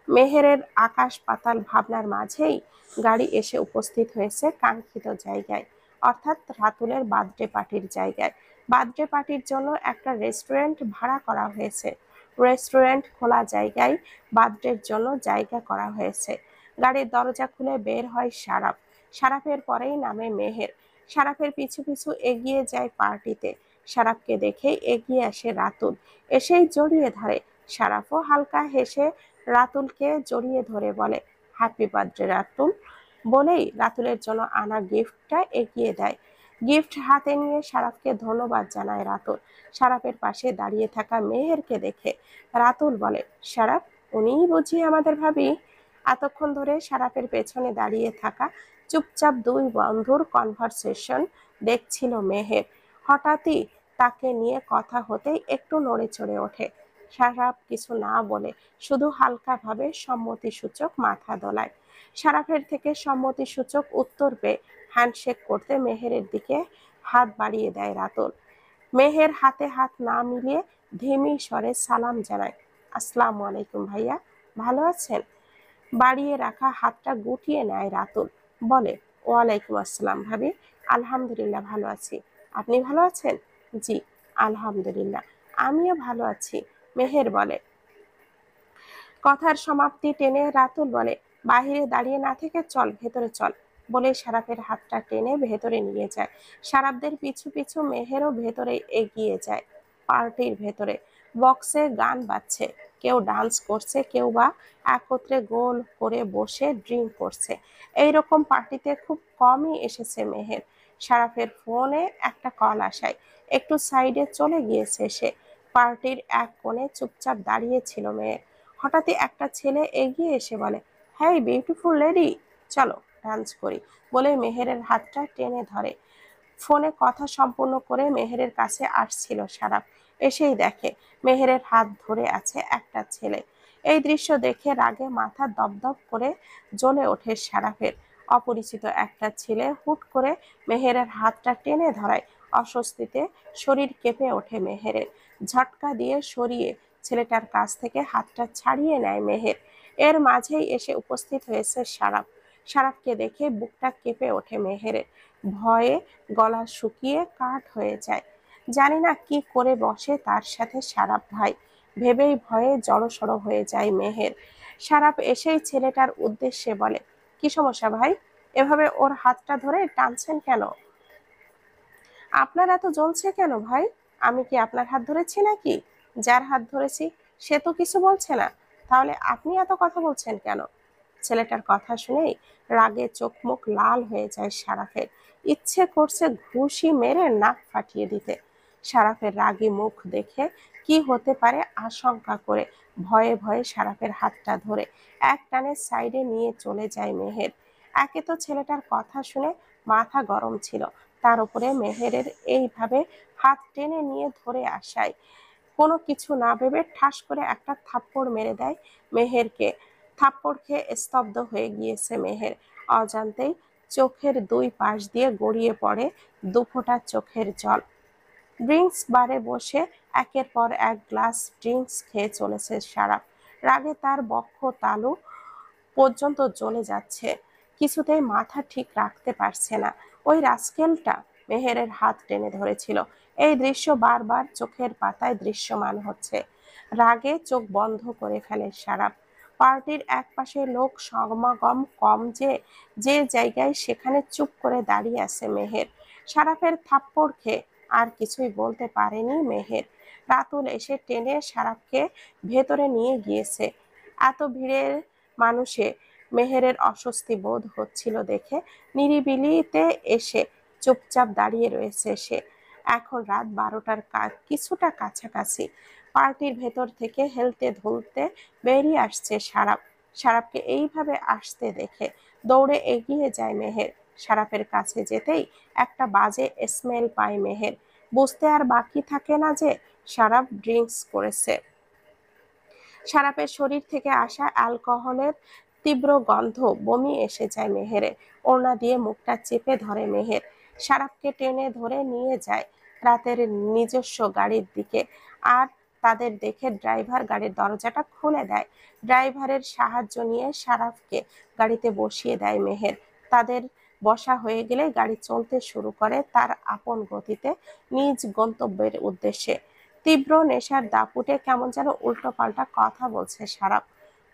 মেহেরের আকাশ পাতাল ভাবনার মাঝেই গাড়ি এসে উপস্থিত হয়েছে কাঙ্ক্ষিত জায়গায়, অর্থাৎ রাতুলের বার্থডে পার্টির জায়গায়। বার্থডে পার্টির জন্য একটা রেস্টুরেন্ট ভাড়া করা হয়েছে। রেস্টুরেন্ট খোলা জায়গায় বার্থডের জন্য জায়গা করা হয়েছে। গাড়ির দরজা খুলে বের হয় সারাফ। সারাফের পরেই নামে মেহের। সারাফের পিছু পিছু এগিয়ে যায় পার্টিতে। সারাফকে দেখে এগিয়ে আসে রাতুল, এসেই জড়িয়ে ধরে। সারাফও হালকা হেসে রাতুলকে জড়িয়ে ধরে বলে, হ্যাপি বার্থডে রাতুল। বলেই রাতুলের জন্য আনা গিফটটা এগিয়ে দেয়। গিফট হাতে নিয়ে সারাফকে ধন্যবাদ জানায় রাতুল। সারাফের পাশে দাঁড়িয়ে থাকা মেহেরকে দেখে রাতুল বলে, সারাফ, উনিই বুঝি আমাদের ভাবি? এতক্ষণ ধরে সারাফের পেছনে দাঁড়িয়ে থাকা চুপচাপ 2 বন্ধুর কনভারসেশন দেখছিল মেহের। হঠাৎই তাকে নিয়ে কথা হতেই একটু নড়ে চড়ে ওঠে। সারাফ কিছু না বলে শুধু হালকাভাবে সম্মতিসূচক মাথা দোলায়। সারাফের থেকে সম্মতিসূচক উত্তর পেয়ে হ্যান্ডশেক করতে মেহেরের দিকে হাত বাড়িয়ে দেয় রাতুল। মেহের হাতে হাত না মিলিয়ে ধিমি স্বরে সালাম জানায়। আসসালামু আলাইকুম ভাইয়া, ভালো আছেন? বাড়িয়ে রাখা হাতটা গুটিয়ে নেয় রাতুল, বলে ওয়ালাইকুম আসসালাম ভাবি, আলহামদুলিল্লাহ ভালো আছি, আপনি ভালো আছেন? জি আলহামদুলিল্লাহ, আমিও ভালো আছি, মেহের বলে। কথার সমাপ্তি টেনে রাতুল বলে, বাহিরে দাঁড়িয়ে না থেকে চল ভেতরে চল, বলে সারাফের হাতটা টেনে ভেতরে নিয়ে যায়। সারাফদের পিছু পিছু মেহেরও ভেতরে এগিয়ে যায়। পার্টির ভেতরে বক্সে গান বাজছে, কেউ ডান্স করছে, কেউ বা একত্রে গোল করে বসে ড্রিঙ্ক করছে। এইরকম পার্টিতে খুব কমই এসেছে মেহের। সারাফের ফোনে একটা কল আসায় একটু সাইডে চলে গিয়েছে সে। পার্টির এক কোণে চুপচাপ দাঁড়িয়ে ছিল মেয়ে। হঠাৎই একটা ছেলে এগিয়ে এসে বলে, হ্যাঁ বিউটিফুল লেডি, চলো ডান্স করি, বলে মেহেরের হাতটা টেনে ধরে। ফোনে কথা সম্পূর্ণ করে মেহেরের কাছে আসছিল সারাফ, এসেই দেখে মেহেরের হাত ধরে আছে একটা ছেলে। এই দৃশ্য দেখে রাগে মাথা দপদপ করে জ্বলে ওঠে সারাফের। অপরিচিত একটা ছেলে হুট করে মেহেরের হাতটা টেনে ধরায়। অস্বস্তিতে শরীর কেঁপে ওঠে মেহেরের। ঝটকা দিয়ে সরিয়ে ছেলেটার কাছ থেকে হাতটা ছাড়িয়ে নেয় মেহের। এর মাঝেই এসে উপস্থিত হয়েছে সারাফ। সারাফকে দেখে বুকটা কেঁপে ওঠে মেহেরের। ভয়ে গলা শুকিয়ে কাঠ হয়ে যায়। জানি না কি করে বসে তার সাথে সারাফ ভাই, ভেবেই ভয়ে জড়সড় হয়ে যায় মেহের। সারাফ এসেই ছেলেটার উদ্দেশ্যে বলে, কি সমস্যা ভাই, এভাবে ওর হাতটা ধরে টানছেন কেন? আপনার এত জ্বলছে কেন ভাই? আমি কি আপনার হাত ধরেছি নাকি? যার হাত ধরেছি সে তো কিছু বলছে না, তাহলে আপনি এত কথা বলছেন কেন? ছেলেটার কথা শুনেই রাগে চোখ মুখ লাল হয়ে যায় সারাফের। ইচ্ছে করছে ঘুষি মেরে নাক ফাটিয়ে দিতে। সারাফের রাগী মুখ দেখে কি হতে পারে আশঙ্কা করে ভয়ে ভয়ে সারাফের হাতটা ধরে এক টানে সাইডে নিয়ে চলে যায় মেহের। একে তো ছেলেটার কথা শুনে মাথা গরম ছিল, তার উপরে মেহেরের এইভাবে হাত টেনে নিয়ে ধরে আসায় কোনো কিছু না ভেবে ঠাস করে একটা থাপ্পড় মেরে দেয় মেহেরকে। থাপ্পড় খেয়ে স্তব্ধ হয়ে গিয়েছে মেহের। অজান্তেই চোখের দুই পাশ দিয়ে গড়িয়ে পড়ে দুফোঁটা চোখের জল। ড্রিঙ্কস বারে বসে একের পর এক গ্লাস ড্রিঙ্কস খেয়ে চলেছে সারাফ। রাগে তার বক্ষ তালু পর্যন্ত জ্বলে যাচ্ছে, কিছুতেই মাথা ঠিক রাখতে পারছে না। ওই রাস্কেলটা মেহেরের হাত টেনে ধরেছিল, এই দৃশ্য বারবার চোখের পাতায় দৃশ্যমান হচ্ছে। রাগে চোখ বন্ধ করে ফেলে সারাফ। পার্টির একপাশে লোক সমাগম কম, যে যে জায়গায় সেখানে চুপ করে দাঁড়িয়ে আছে মেহের। সারাফের থাপ্পড় খেয়ে আর কিছুই বলতে পারেনি মেহের। রাতুল এসে টেনে সারাফকে ভেতরে নিয়ে গিয়েছে। এত ভিড়ের মানুষে মেহেরের অস্বস্তি বোধ হচ্ছিল দেখে নিরিবিলিতে এসে চুপচাপ দাঁড়িয়ে রয়েছে সে। এখন রাত 12টার কিছুটা কাছাকাছি। পার্টির ভেতর থেকে হেলতে ধুলতে বেরিয়ে আসছে সারাফ। সারাফকে এইভাবে আসতে দেখে দৌড়ে এগিয়ে যায় মেহের। সারাফের কাছে যেতেই একটা বাজে স্মেল পায় মেহের। বুঝতে আর বাকি থাকে না যে সারাফ ড্রিঙ্কস করেছে। সারাফের শরীর থেকে আসা অ্যালকোহলের তীব্র গন্ধ বমি এসে যায় মেহেরে। ওড়না দিয়ে মুখটা চেপে ধরে মেহের। সারাফকে টেনে ধরে নিয়ে যায় রাতের নিজস্ব গাড়ির দিকে। আর তাদের দেখে ড্রাইভার গাড়ির দরজাটা খুলে দেয়। ড্রাইভারের সাহায্য নিয়ে সারাফকে গাড়িতে বসিয়ে দেয় মেহের। তাদের বসা হয়ে গেলে গাড়ি চলতে শুরু করে তার আপন গতিতে নিজ গন্তব্যের উদ্দেশ্যে। তীব্র নেশার দাপুটে কেমন যেন উল্টোপাল্টা কথা বলছে সারাফ।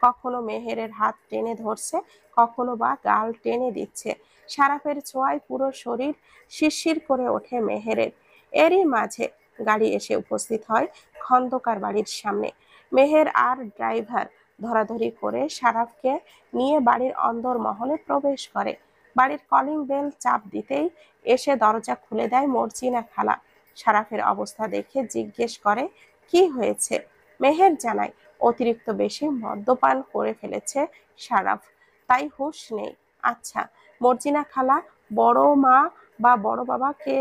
কখনো মেহেরের হাত টেনে ধরছে, কখনো বা গাল টেনে দিচ্ছে। সারাফের ছোঁয়ায় পুরো শরীর শিরশির করে ওঠে মেহেরের। এরই মাঝে গাড়ি এসে উপস্থিত হয় খন্দকার বাড়ির সামনে। মেহের আর ড্রাইভার ধরাধরি করে সারাফকে নিয়ে বাড়ির অন্দর মহলে প্রবেশ করে। বাড়ির কলিং বেল চাপ দিতেই এসে দরজা খুলে দেয় মর্জিনা খালা। সারাফের অবস্থা দেখে জিজ্ঞেস করে, কি হয়েছে? মেহের জানায়, অতিরিক্ত বেশি মদ্যপান করে ফেলেছে সারাফ, তাই হুঁশ নেই। আচ্ছা, মর্জিনা খালা, বড় মা বা বড় বাবা কে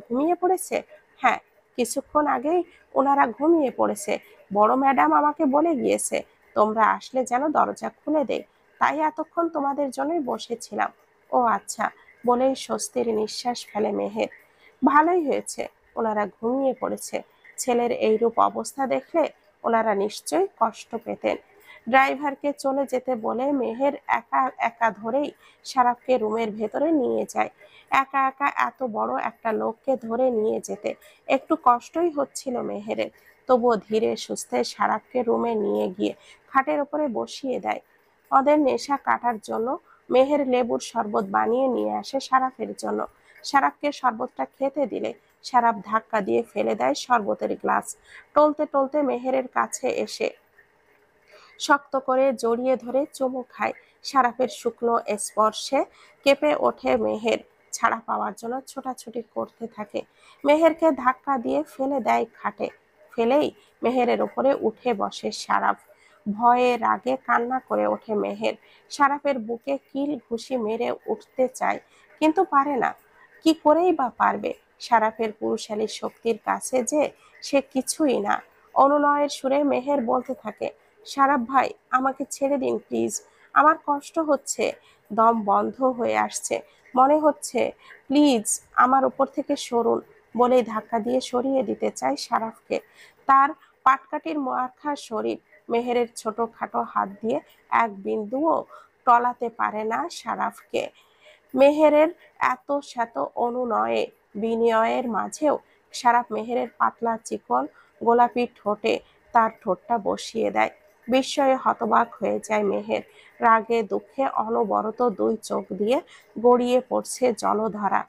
ঘুমিয়ে পড়েছে? হ্যাঁ, কিছুক্ষণ আগেই ওনারা ঘুমিয়ে পড়েছে। বড় ম্যাডাম আমাকে বলে গিয়েছে তোমরা আসলে যেন দরজা খুলে দেয়, তাই এতক্ষণ তোমাদের জন্যই বসেছিলাম। ও আচ্ছা, বলেই স্বস্তির নিঃশ্বাস ফেলে মেহের। ভালোই হয়েছে, ওনারা ঘুমিয়ে পড়েছে। ছেলের এইরূপ অবস্থা দেখলে ওনারা নিশ্চয়ই কষ্ট পেতেন। ড্রাইভারকে চলে যেতে বলে মেহের একা একা ধরেই সারাফকে রুমের ভেতরে নিয়ে যায়। একা একা এত বড় একটা লোককে ধরে নিয়ে যেতে একটু কষ্টই হচ্ছিল মেহেরের। তবুও ধীরে সুস্থে সারাফকে রুমে নিয়ে গিয়ে খাটের উপরে বসিয়ে দেয়। ওদের নেশা কাটার জন্য মেহের লেবুর শরবত বানিয়ে নিয়ে আসে সারাফের জন্য। সারাফকে শরবতটা খেতে দিলে সারাফ ধাক্কা দিয়ে ফেলে দেয় শরবতের গ্লাস। টলতে টলতে মেহেরের কাছে এসে শক্ত করে জড়িয়ে ধরে চুমু খায়। সারাফের শুকনো স্পর্শে কেঁপে ওঠে মেহের। ছাড়া পাওয়ার জন্য ছোটাছুটি করতে থাকে। মেহেরকে ধাক্কা দিয়ে ফেলে দেয় খাটে। ফেলেই মেহেরের ওপরে উঠে বসে সারাফ। ভয়ে রাগে কান্না করে ওঠে মেহের। সারাফের বুকে কিল ঘুষি মেরে উঠতে চায়, কিন্তু পারে না। কি করেই বা পারবে? সারাফের পুরুষালী শক্তির কাছে যে সে কিছুই না। অনুনয়ের সুরে মেহের বলতে থাকে, সারাফ ভাই, আমাকে ছেড়ে দিন প্লিজ, আমার কষ্ট হচ্ছে, দম বন্ধ হয়ে আসছে, মনে হচ্ছে, প্লিজ আমার উপর থেকে সরুন। বলেই ধাক্কা দিয়ে সরিয়ে দিতে চায় সারাফকে। তার পাটকাঠির মার্কা শরীর মেহেরের ছোটখাটো হাত দিয়ে এক বিন্দুও টলাতে পারে না সারাফকে। মেহেরের এত শত অনুনয়ে বিনয়ের মাঝেও সারাফ মেহেরের পাতলা চিকন গোলাপি ঠোঁটে তার ঠোঁটটা বসিয়ে দেয়। বিস্ময়ে হতবাক হয়ে যায় মেহের। রাগে দুঃখে অনবরত দুই চোখ দিয়ে গড়িয়ে পড়ছে জলধারা।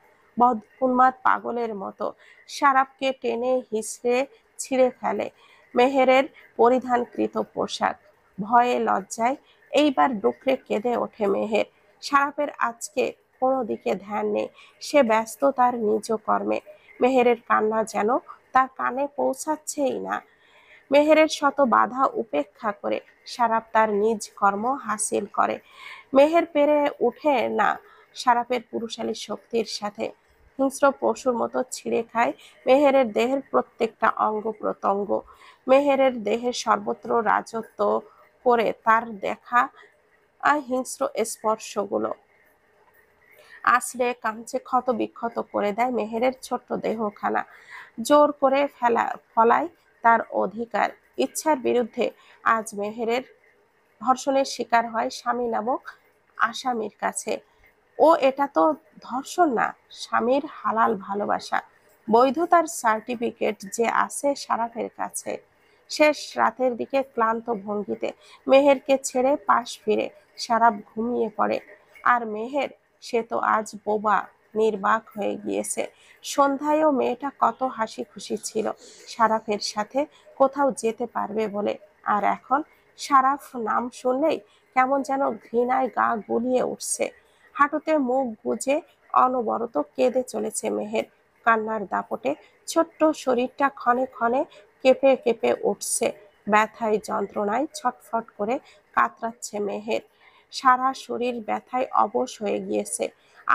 উন্মাদ পাগলের মতো সারাফকে টেনে হিঁচড়ে ছিঁড়ে ফেলে মেহেরের পরিধানকৃত পোশাক। ভয়ে লজ্জায় এইবার ডুকরে কেঁদে ওঠে মেহের। সারাফের আজকে কোনো দিকে ধ্যান নেই, সে ব্যস্ত তার নিজ কর্মে। মেহেরের কান্না যেন তার কানে পৌঁছাচ্ছেই না। মেহেরের শত বাধা উপেক্ষা করে সারাফ তার নিজ কর্ম হাসিল করে। মেহের পেরে উঠে না সারাফের পুরুষালী শক্তির সাথে। হিংস্র পশুর মতো ছিঁড়ে খায় মেহেরের দেহের প্রত্যেকটা অঙ্গ প্রত্যঙ্গ। মেহেরের দেহের সর্বত্র রাজত্ব করে তার দেখা হিংস্র স্পর্শগুলো আছড়ে কামচে ক্ষত বিক্ষত করে দেয় মেহেরের ছোট্ট দেহখানা। জোর করে ফলায় তার অধিকার। ইচ্ছার বিরুদ্ধে আজ মেহেরের ধর্ষণের শিকার হয় স্বামী নামক আসামির কাছে। ও এটা তো ধর্ষণ না, স্বামীর হালাল ভালোবাসা। বৈধতার সার্টিফিকেট যে আছে সারাফের কাছে। শেষ রাতের দিকে ক্লান্ত ভঙ্গিতে মেহেরকে ছেড়ে পাশ ফিরে সারাফ ঘুমিয়ে পড়ে। আর মেহের, সে তো আজ বোবা নির্বাক হয়ে গিয়েছে। সন্ধ্যায়ও মেয়েটা কত হাসি খুশি ছিল সারাফের সাথে কোথাও যেতে পারবে বলে। আর এখন সারাফ নাম শুনলেই কেমন যেন ঘৃণায় গা গুলিয়ে উঠছে। হাঁটুতে মুখ গুজে অনবরত কেঁদে চলেছে মেহের। কান্নার দাপটে ছোট্ট শরীরটা ক্ষণে ক্ষণে কেঁপে কেঁপে উঠছে। ব্যথায় যন্ত্রণায় ছটফট করে কাতরাচ্ছে মেহের। সারা শরীর ব্যথায় অবশ হয়ে গিয়েছে।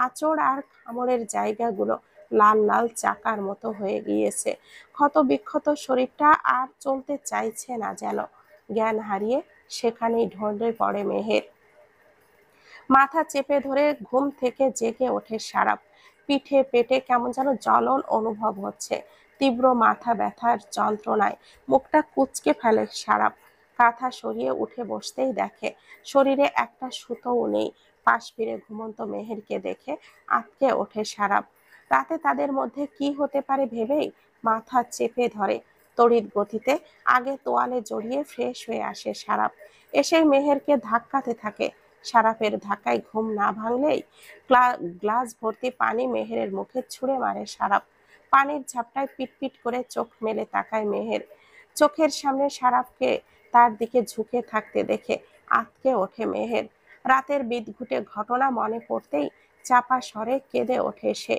আঁচড় আর খামরের জায়গাগুলো লাল লাল চাকার মতো হয়ে গিয়েছে। ক্ষত বিক্ষত শরীরটা আর চলতে চাইছে না যেন। জ্ঞান হারিয়ে সেখানেই ঢলে পড়ে মেহের। মাথা চেপে ধরে ঘুম থেকে জেগে ওঠে সারাফ। পিঠে পেটে কেমন যেন জ্বলন অনুভব হচ্ছে। তীব্র মাথা ব্যথার যন্ত্রণায় মুখটা কুঁচকে ফেলে সারাফ। কাঁথা সরিয়ে উঠে বসতেই দেখে শরীরে একটা সুতোও নেই। পাশ ফিরে ঘুমন্ত মেহেরকে দেখে আঁতকে ওঠে সারাফ। রাতে তাদের মধ্যে কি হতে পারে ভেবেই মাথা চেপে ধরে। তড়িৎ গতিতে আগে তোয়ালে জড়িয়ে ফ্রেশ হয়ে আসে সারাফ। এসেই মেহেরকে ধাক্কাতে থাকে। সারাফের ধাক্কায় ঘুম না ভাঙলেই গ্লাস ভর্তি পানি মেহেরের মুখে ছুঁড়ে মারে সারাফ। পানির ঝাপটায় পিটপিট করে চোখ মেলে তাকায় মেহের। চোখের সামনে সারাফকে তার দিকে ঝুঁকে থাকতে দেখে আঁতকে ওঠে মেহের। রাতের বিদঘুটে ঘটনা মনে পড়তেই চাপা স্বরে কেঁদে ওঠে সে।